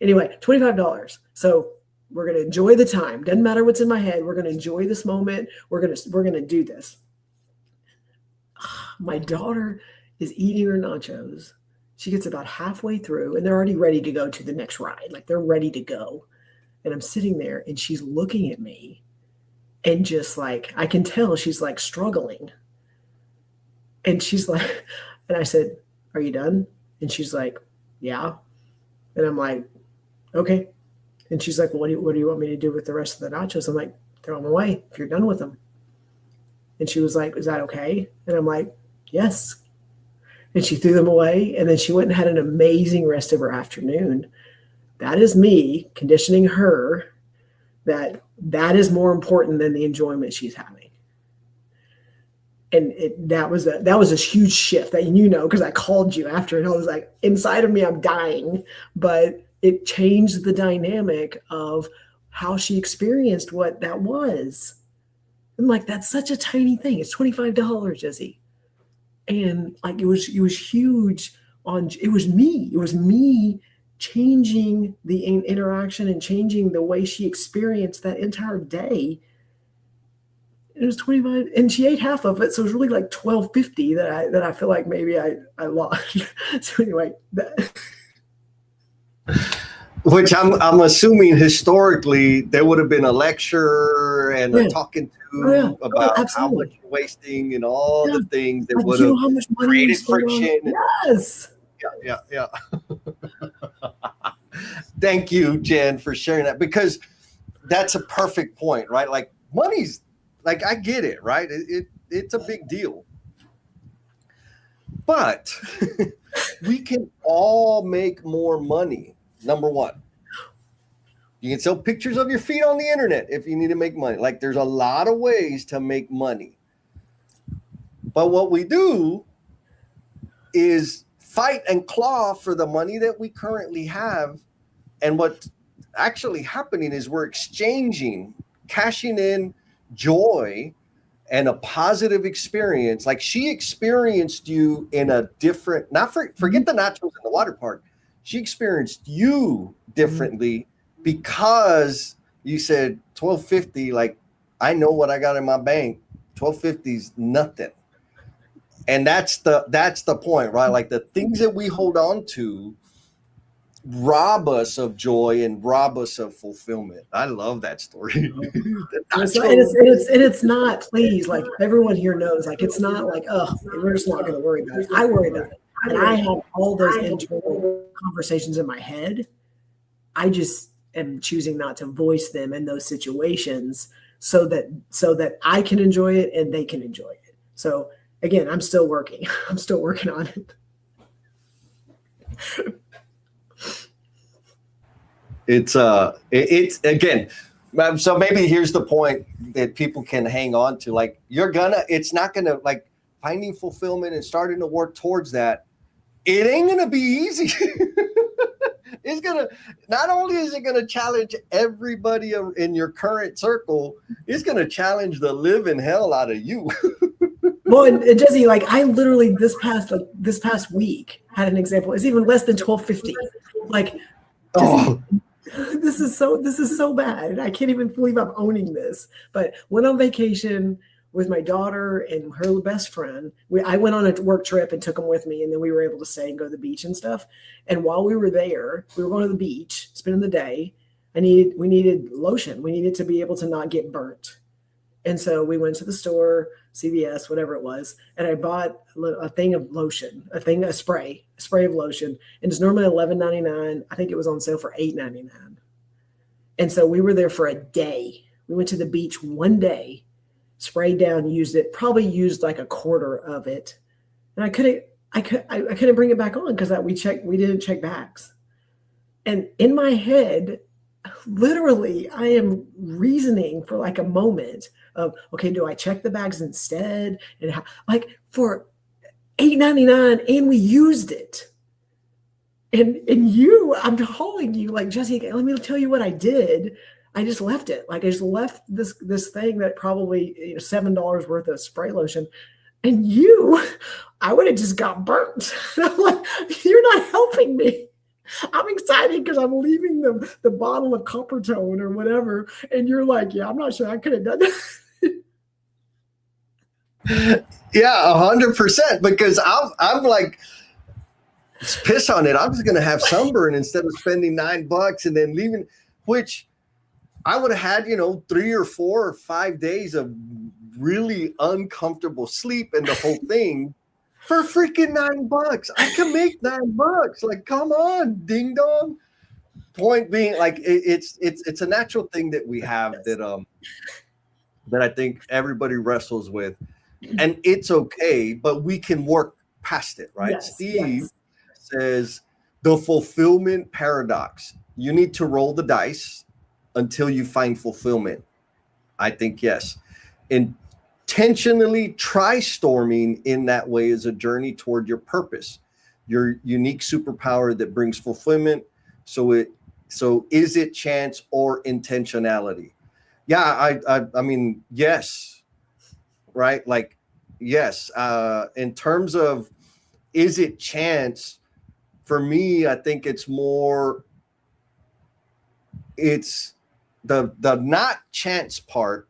anyway, $25. So we're going to enjoy the time. Doesn't matter what's in my head. We're going to enjoy this moment. We're going to do this. My daughter is eating her nachos. She gets about halfway through and they're already ready to go to the next ride. Like they're ready to go. And I'm sitting there and she's looking at me and just like, I can tell she's like struggling. And she's like, and I said, "Are you done?" And she's like, "Yeah." And I'm like, "Okay." And she's like, "What do you want me to do with the rest of the nachos?" I'm like, "Throw them away if you're done with them." And she was like, "Is that okay?" And I'm like, "Yes." And she threw them away. And then she went and had an amazing rest of her afternoon. That is me conditioning her that is more important than the enjoyment she's having. And that was a huge shift that, because I called you after and I was like, inside of me, I'm dying, but it changed the dynamic of how she experienced what that was. I'm like, that's such a tiny thing. It's $25, Jesse. And like, it was huge it was me changing the interaction and changing the way she experienced that entire day. It was 25 and she ate half of it. So it was really like $12.50 that I feel like maybe I lost. So anyway, which I'm assuming historically there would have been a lecture and a talking to about how much you're wasting and all the things that would have created friction. Yes. Yeah. Thank you, Jen, for sharing that, because that's a perfect point, right? Like money's like, I get it, right? It's a big deal. But we can all make more money. Number one, you can sell pictures of your feet on the internet if you need to make money. Like there's a lot of ways to make money. But what we do is fight and claw for the money that we currently have. And what's actually happening is we're cashing in joy and a positive experience. Like she experienced you in a different, forget the nachos in the water park. She experienced you differently because you said $12.50. Like, I know what I got in my bank. $12.50 is nothing. And that's the point, right? Like the things that we hold on to rob us of joy and rob us of fulfillment. I love that story. It's not, please, like everyone here knows, like it's not like, oh, we're just not going to worry about it. I worry about it. And I have all those internal conversations in my head. I just am choosing not to voice them in those situations so that I can enjoy it and they can enjoy it. So again, I'm still working on it. It's again, so maybe here's the point that people can hang on to. Like it's not gonna, like, finding fulfillment and starting to work towards that, it ain't gonna be easy. It's gonna, not only is it gonna challenge everybody in your current circle, it's gonna challenge the living hell out of you. Well, and Jesse, like I literally this past week had an example. It's even less than $12.50. Like, Jesse, this is so bad. I can't even believe I'm owning this. But went on vacation with my daughter and her best friend. I went on a work trip and took them with me, and then we were able to stay and go to the beach and stuff. And while we were there, we were going to the beach, spending the day. We needed lotion. We needed to be able to not get burnt. And so we went to the store, CVS, whatever it was, and I bought a thing of lotion, a spray of lotion, and it's normally $11.99. I think it was on sale for $8.99. And so we were there for a day. We went to the beach one day, sprayed down, used it, probably used like a quarter of it, and I couldn't bring it back on because we didn't check bags. And in my head, literally, I am reasoning for like a moment of, okay, do I check the bags instead? And how, like for $8.99, and we used it. And I'm calling you like, Jesse, let me tell you what I did. I just left it. Like I just left this thing that probably $7 worth of spray lotion. And I would have just got burnt. I'm like, you're not helping me. I'm excited because I'm leaving the bottle of Coppertone or whatever. And you're like, yeah, I'm not sure I could have done that. Yeah, 100%. Because I'm like, piss on it. I'm just going to have sunburn instead of spending $9 and then leaving, which I would have had, 3 or 4 or 5 days of really uncomfortable sleep and the whole thing for freaking $9. I can make $9. Like, come on, ding dong. Point being, like, it's a natural thing that we have that I think everybody wrestles with, and it's okay, but we can work past it, right? Yes, Steve says the fulfillment paradox. You need to roll the dice until you find fulfillment. I think yes. Intentionally try storming in that way is a journey toward your purpose, your unique superpower that brings fulfillment. So is it chance or intentionality? Yeah, I mean, yes, right? Like, yes. In terms of, is it chance? For me, I think it's more, it's the not chance part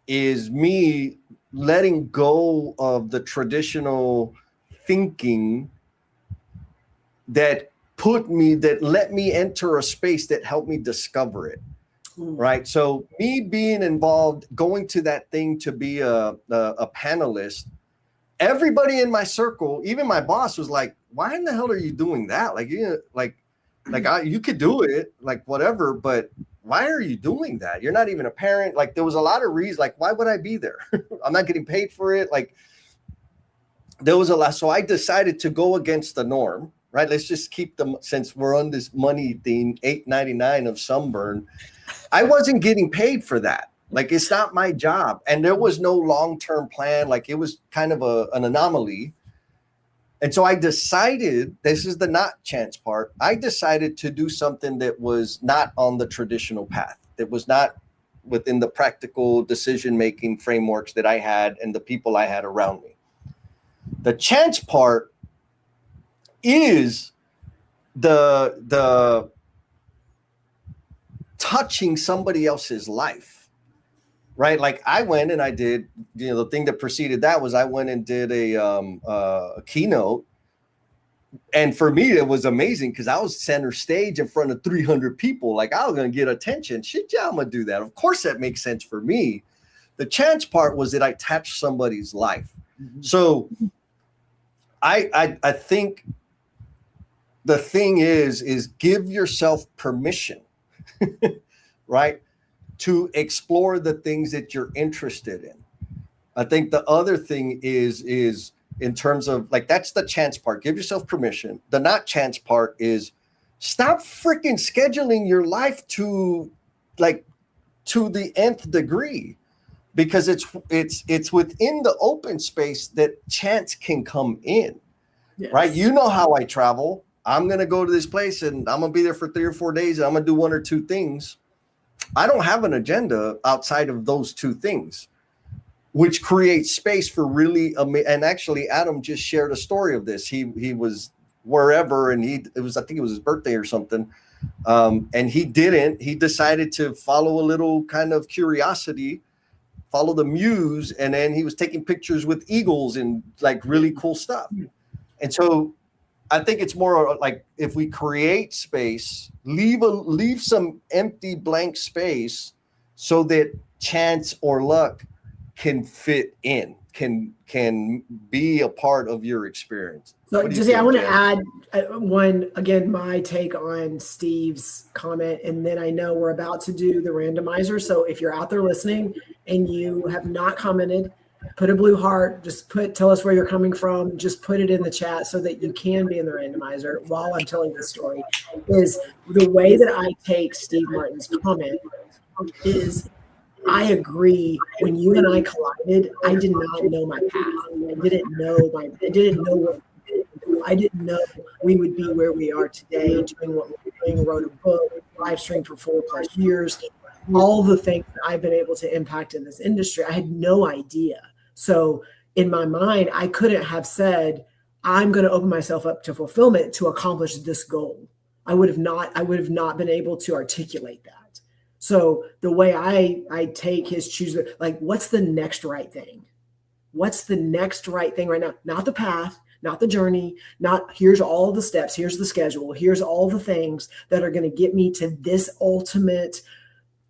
is me letting go of the traditional thinking that let me enter a space that helped me discover it. Right. So me being involved, going to that thing to be a panelist, everybody in my circle, even my boss was like, why in the hell are you doing that? Like, you could do it, like whatever, but why are you doing that? You're not even a parent. Like there was a lot of reasons, like, why would I be there? I'm not getting paid for it. Like there was a lot. So I decided to go against the norm, right? Let's just keep them, since we're on this money theme, $8.99 of sunburn. I wasn't getting paid for that. Like, it's not my job. And there was no long-term plan. Like, it was kind of an anomaly. And so I decided, this is the not chance part, I decided to do something that was not on the traditional path, that was not within the practical decision-making frameworks that I had and the people I had around me. The chance part is the touching somebody else's life, right? Like I went and I did, the thing that preceded that was I went and did a keynote. And for me, it was amazing because I was center stage in front of 300 people. Like I was going to get attention. Shit, yeah, I'm going to do that. Of course, that makes sense for me. The chance part was that I touched somebody's life. Mm-hmm. So I think the thing is give yourself permission, right, to explore the things that you're interested in. I think the other thing is in terms of, like, that's the chance part. Give yourself permission. The not chance part is stop freaking scheduling your life to the nth degree, because it's within the open space that chance can come in. Yes. Right? You know how I travel. I'm going to go to this place and I'm going to be there for 3 or 4 days and I'm going to do 1 or 2 things. I don't have an agenda outside of those 2 things, which creates space for really and actually Adam just shared a story of this. He was wherever, and I think it was his birthday or something. And he decided to follow a little kind of curiosity, follow the muse, and then he was taking pictures with eagles and like really cool stuff. And so I think it's more like, if we create space, leave some empty blank space so that chance or luck can fit in, can be a part of your experience. So, What do you Jesse, I think, want to Jess? add my take on Steve's comment, and then I know we're about to do the randomizer. So if you're out there listening and you have not commented, put a blue heart, tell us where you're coming from, just put it in the chat so that you can be in the randomizer while I'm telling the story. Is the way that I take Steve Martin's comment is I agree. When you and I collided, I did not know my path. I didn't know what I didn't know we would be where we are today, doing what we're doing, wrote a book, live streamed for 4+ years, all the things that I've been able to impact in this industry. I had no idea. So in my mind, I couldn't have said, I'm going to open myself up to fulfillment to accomplish this goal. I would have not been able to articulate that. So the way I take his choose, like, what's the next right thing? What's the next right thing right now? Not the path, not the journey, not here's all the steps, here's the schedule, here's all the things that are going to get me to this ultimate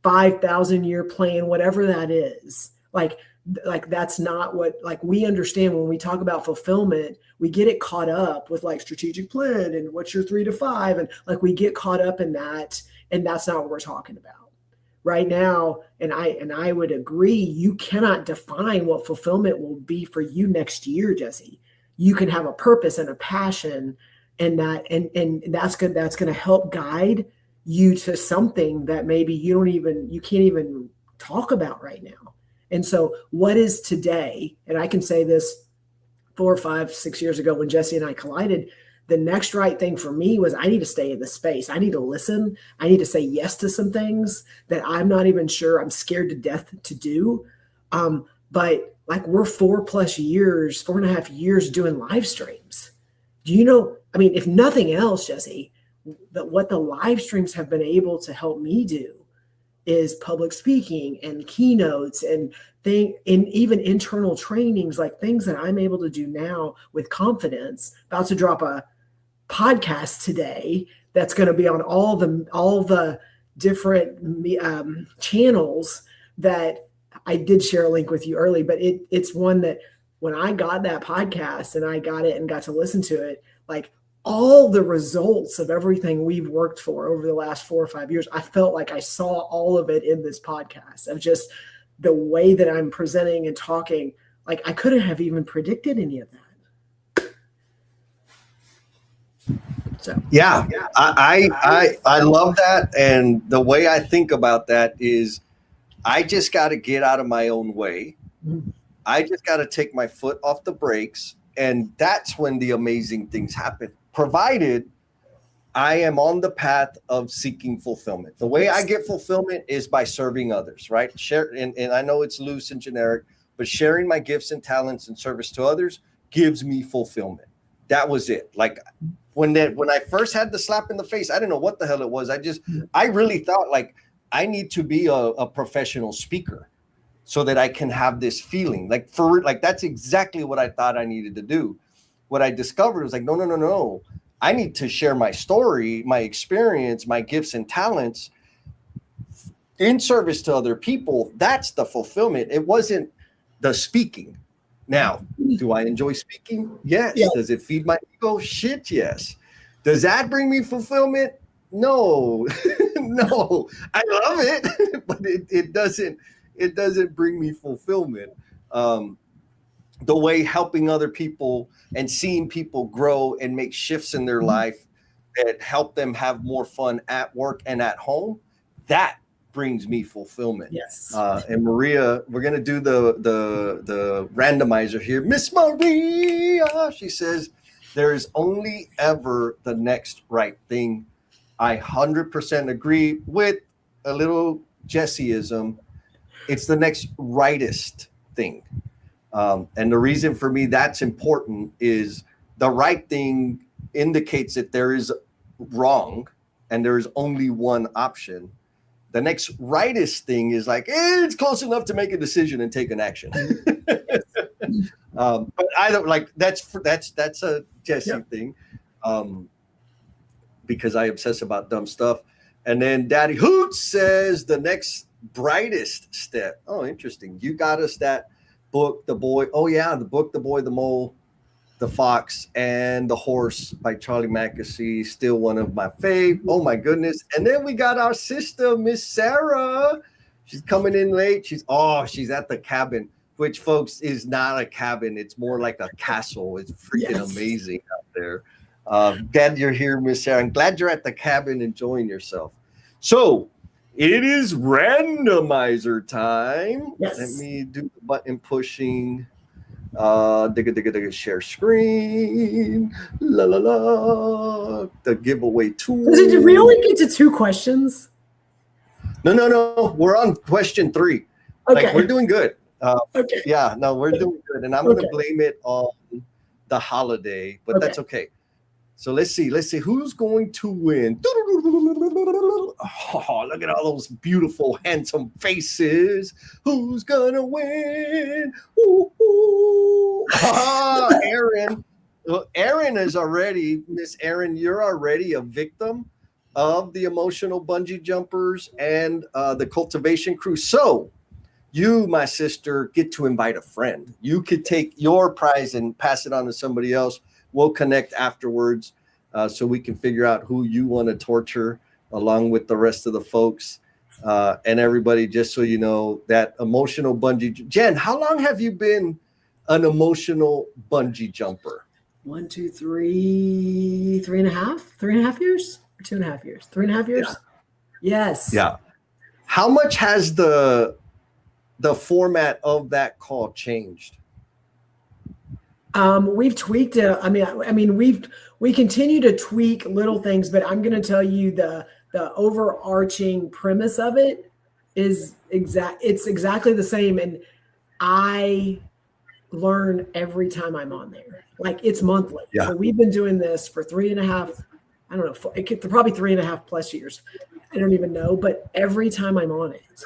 5,000 year plan, whatever that is. Like that's not what, like, we understand when we talk about fulfillment, we get it caught up with like strategic plan and what's your 3 to 5. And like, we get caught up in that. And that's not what we're talking about right now. And I would agree, you cannot define what fulfillment will be for you next year, Jesse. You can have a purpose and a passion, and that's good. That's going to help guide you to something that maybe you can't even talk about right now. And so what is today? And I can say this 4, 5, 6 years ago when Jesse and I collided, the next right thing for me was I need to stay in the space. I need to listen. I need to say yes to some things that I'm not even sure, I'm scared to death to do. But like, we're 4+ years, 4.5 years doing live streams. Do you know, I mean, if nothing else, Jesse, what the live streams have been able to help me do is public speaking and keynotes and even internal trainings, like things that I'm able to do now with confidence. About to drop a podcast today that's going to be on all the different channels that I did share a link with you early, but it's one that when I got that podcast and I got it and got to listen to it, like, all the results of everything we've worked for over the last 4 or 5 years, I felt like I saw all of it in this podcast, of just the way that I'm presenting and talking. Like, I couldn't have even predicted any of that. So Yeah, I love that. And the way I think about that is I just got to get out of my own way. Mm-hmm. I just got to take my foot off the brakes. And that's when the amazing things happen, provided I am on the path of seeking fulfillment. The way I get fulfillment is by serving others, right? And I know it's loose and generic, but sharing my gifts and talents and service to others gives me fulfillment. That was it. Like, when I first had the slap in the face, I didn't know what the hell it was. I really thought, like, I need to be a professional speaker so that I can have this feeling. Like, that's exactly what I thought I needed to do. What I discovered was like, no. I need to share my story, my experience, my gifts and talents in service to other people. That's the fulfillment. It wasn't the speaking. Now, do I enjoy speaking? Yes. Yeah. Does it feed my ego? Shit, yes. Does that bring me fulfillment? No. No. I love it, but it doesn't bring me fulfillment. The way helping other people and seeing people grow and make shifts in their life that help them have more fun at work and at home, that brings me fulfillment. Yes. And Maria, we're gonna do the randomizer here. Miss Maria, she says, there is only ever the next right thing. I 100% agree with a little Jesseism. It's the next rightest thing. And the reason for me that's important is the right thing indicates that there is wrong and there is only one option. The next rightest thing is like, it's close enough to make a decision and take an action. But I don't like that's a Jesse thing. Because I obsess about dumb stuff. And then Daddy Hoot says the next brightest step. Oh, interesting. You got us that book, The Boy. Oh, yeah, the book, The Boy, the Mole, the Fox, and the Horse by Charlie Mackesy. Still one of my fave. Oh, my goodness. And then we got our sister, Miss Sarah. She's coming in late. She's at the cabin, which, folks, is not a cabin. It's more like a castle. It's freaking amazing out there. Glad you're here, Miss Sarah. I'm glad you're at the cabin enjoying yourself. So it is randomizer time. Yes. Let me do the button pushing. Share screen. La la la. The giveaway tool. Did we only get to 2 questions? No. We're on question 3. Okay. Like, we're doing good. Okay. Yeah, no, we're doing good. And I'm going to blame it on the holiday, but that's okay. So let's see who's going to win. Oh, look at all those beautiful, handsome faces. Who's gonna win? Ooh, ooh. Aaron. Well, Aaron is already, Miss Aaron, you're already a victim of the emotional bungee jumpers and the cultivation crew. So you, my sister, get to invite a friend. You could take your prize and pass it on to somebody else. We'll connect afterwards so we can figure out who you want to torture along with the rest of the folks and everybody, just so you know, that emotional bungee. Jen, how long have you been an emotional bungee jumper? 1, 2, 3, 3.5 years or 2.5 years, 3.5 years. Yeah. Yes. Yeah. How much has the format of that call changed? We've tweaked it. I mean, we continue to tweak little things, but I'm going to tell you the overarching premise of it is it's exactly the same. And I learn every time I'm on there. Like, it's monthly. Yeah. So we've been doing this for 3.5, I don't know, probably 3.5 plus years. I don't even know, but every time I'm on it,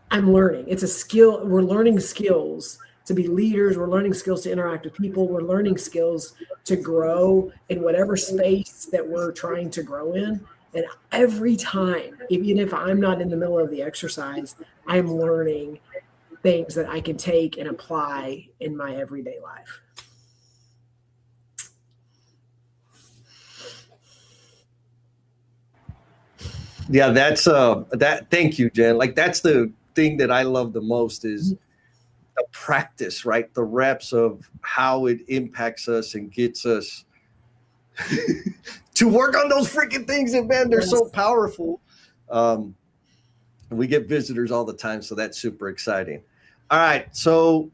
I'm learning. It's a skill. We're learning skills to be leaders. We're learning skills to interact with people. We're learning skills to grow in whatever space that we're trying to grow in. And every time, even if I'm not in the middle of the exercise, I'm learning things that I can take and apply in my everyday life. Yeah, that's thank you, Jen. Like, that's the thing that I love the most is the practice, right? The reps of how it impacts us and gets us to work on those freaking things. And man, they're so powerful. We get visitors all the time, so that's super exciting. All right, so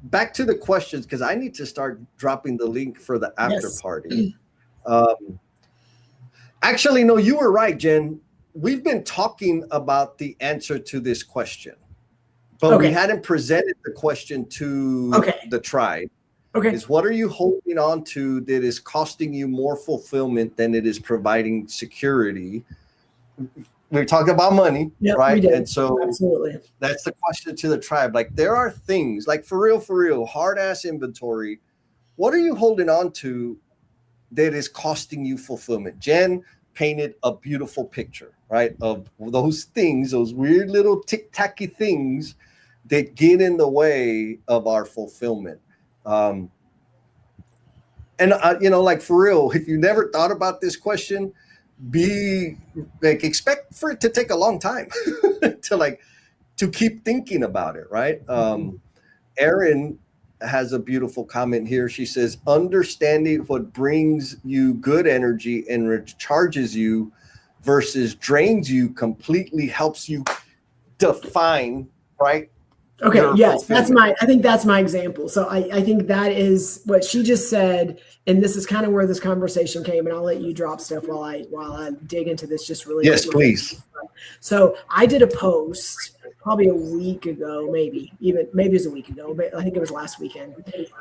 back to the questions, because I need to start dropping the link for the after party. Actually, no, you were right, Jen. We've been talking about the answer to this question, but we hadn't presented the question to the tribe. Is what are you holding on to that is costing you more fulfillment than it is providing security? We're talking about money, right? And so that's the question to the tribe. Like, there are things, like, for real, hard ass inventory. What are you holding on to that is costing you fulfillment? Jen painted a beautiful picture, right, of those things, those weird little tic-tacky things that get in the way of our fulfillment. And you know, like, for real, if you never thought about this question, expect for it to take a long time to keep thinking about it, right? Erin has a beautiful comment here. She says, understanding what brings you good energy and recharges you versus drains you completely helps you define, right? Okay, yes, I think that's my example. So I think that is what she just said, and this is kind of where this conversation came, and I'll let you drop stuff while I dig into this just really quick. Yes, please. So I did a post probably a week ago, maybe it was a week ago, but I think it was last weekend.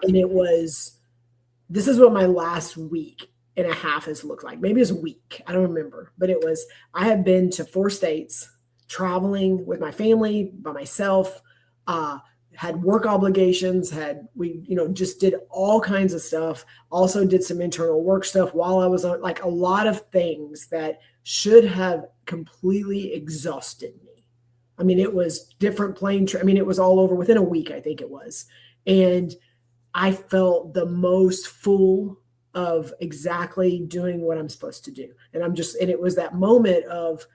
And it was, this is what my last week and a half has looked like. Maybe it was a week. I don't remember, but it was, I have been to 4 states, traveling with my family, by myself, had work obligations, just did all kinds of stuff. Also did some internal work stuff while I was on, like, a lot of things that should have completely exhausted me. I mean, it was different I mean, it was all over within a week, I think it was. And I felt the most full of exactly doing what I'm supposed to do. And it was that moment of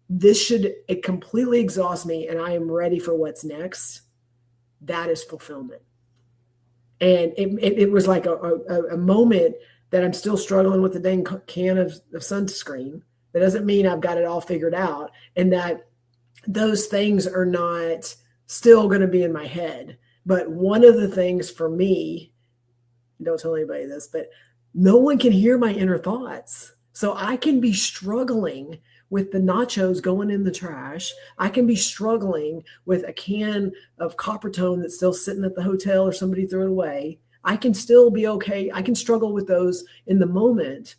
it completely exhausts me and I am ready for what's next. That is fulfillment. And it was like a moment that I'm still struggling with the dang can of sunscreen. That doesn't mean I've got it all figured out, and that those things are not still going to be in my head. But one of the things for me, don't tell anybody this, but no one can hear my inner thoughts. So I can be struggling with the nachos going in the trash. I can be struggling with a can of Coppertone that's still sitting at the hotel or somebody threw it away. I can still be okay. I can struggle with those in the moment.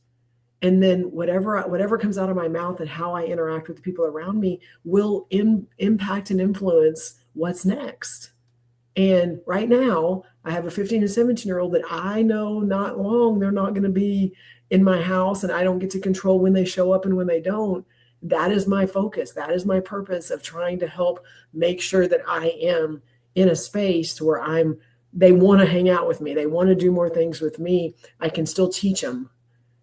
And then whatever comes out of my mouth and how I interact with the people around me will impact and influence what's next. And right now, I have a 15 and 17-year-old that I know not long they're not going to be in my house, and I don't get to control when they show up and when they don't. That is my focus. That is my purpose of trying to help make sure that I am in a space to where they want to hang out with me. They want to do more things with me. I can still teach them.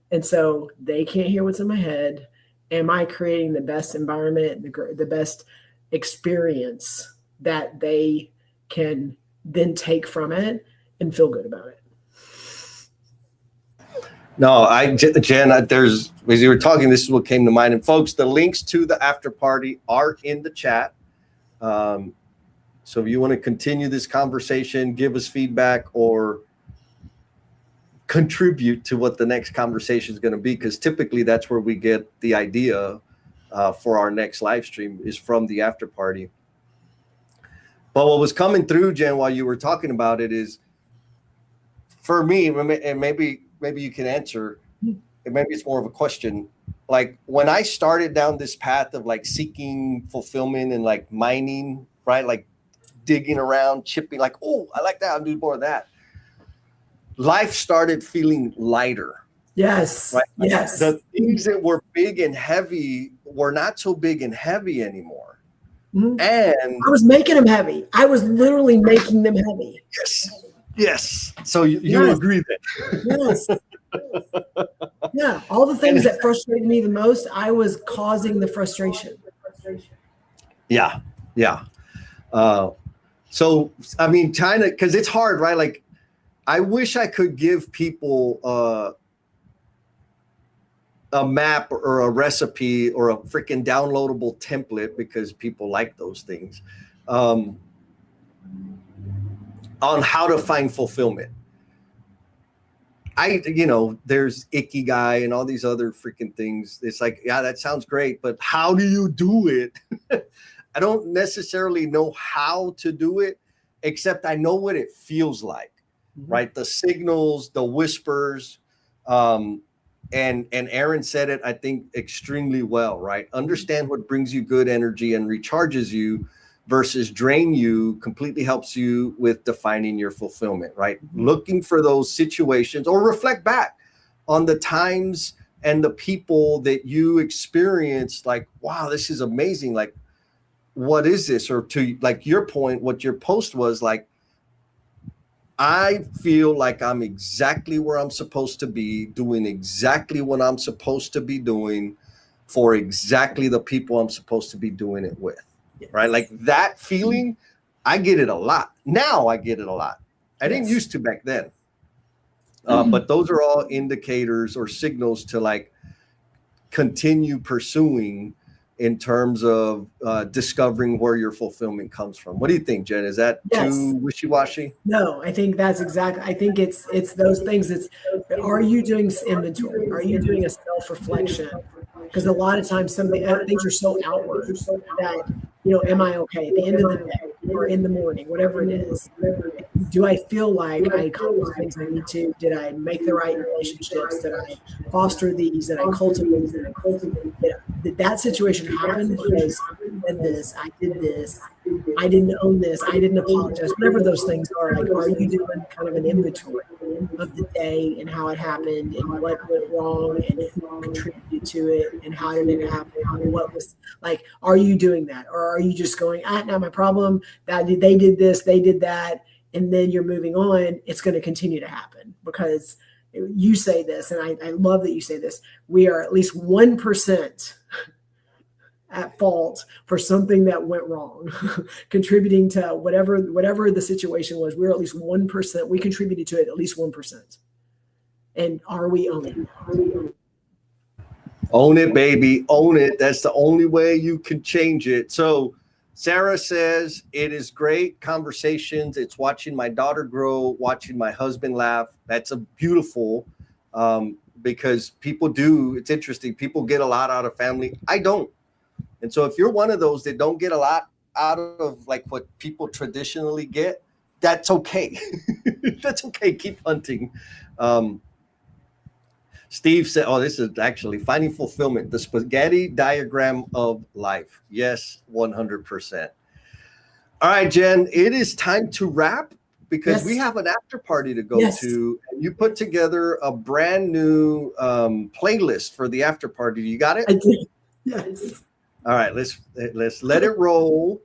And so they can't hear what's in my head. Am I creating the best environment, the best experience that they can then take from it and feel good about it? No, Jen, as you were talking, this is what came to mind. And folks, the links to the after party are in the chat. So if you want to continue this conversation, give us feedback, or contribute to what the next conversation is going to be, because typically that's where we get the idea for our next live stream is from the after party. But what was coming through, Jen, while you were talking about it is, for me, and maybe you can answer, and maybe it's more of a question. Like when I started down this path of like seeking fulfillment and like mining, right? Like digging around, chipping, like, oh, I like that, I'll do more of that. Life started feeling lighter. Yes. Right? Yes. The things that were big and heavy were not so big and heavy anymore. Mm-hmm. And I was making them heavy. I was literally making them heavy. Yes. So you agree that? Yes. Yeah. All the things that frustrated me the most, I was causing the frustration. Yeah. So, I mean, China, because it's hard, right? Like, I wish I could give people a map or a recipe or a freaking downloadable template, because people like those things, on how to find fulfillment. There's Ikigai and all these other freaking things. It's like, yeah, that sounds great, but how do you do it? I don't necessarily know how to do it, except I know what it feels like, right? The signals, the whispers, and Aaron said it, I think, extremely well, right? Understand what brings you good energy and recharges you versus drain you completely helps you with defining your fulfillment, right? Looking for those situations, or reflect back on the times and the people that you experienced, like, wow, this is amazing. Like, what is this? Or to like your point, what your post was like, I feel like I'm exactly where I'm supposed to be, doing exactly what I'm supposed to be doing for exactly the people I'm supposed to be doing it with, right? Like that feeling, I get it a lot. Now I get it a lot. I didn't used to back then. But those are all indicators or signals to like continue pursuing in terms of discovering where your fulfillment comes from. What do you think, Jen? Is that too wishy-washy? No, I think that's exactly. I think it's those things. Are you doing inventory? Are you doing a self-reflection? Because a lot of times some things are so outward that, am I okay at the end of the day or in the morning, whatever it is? Do I feel like I accomplished things I need to? Did I make the right relationships? Did I foster these? Did I cultivate? Did that situation happen because I did this? I did this. I didn't own this. I didn't apologize. Whatever those things are, like, are you doing kind of an inventory? of the day and how it happened and what went wrong and who contributed to it and how did it happen and what was like, are you doing that? Or are you just going, not my problem, that they did this, they did that, and then you're moving on? It's going to continue to happen because you say this, and I love that you say this, we are at least 1% at fault for something that went wrong, contributing to whatever the situation was. We're at least 1%. We contributed to it at least 1%. And are we owning it? Own it, baby. Own it. That's the only way you can change it. So Sarah says, it is great conversations. It's watching my daughter grow, watching my husband laugh. That's a beautiful, because people do. It's interesting. People get a lot out of family. I don't. And so if you're one of those that don't get a lot out of like what people traditionally get, that's okay. That's okay. Keep hunting. Steve said, oh, this is actually finding fulfillment, the spaghetti diagram of life. Yes, 100%. All right, Jen, it is time to wrap because we have an after party to go to. You put together a brand new playlist for the after party. You got it? I did. Yes. All right, let's let it roll.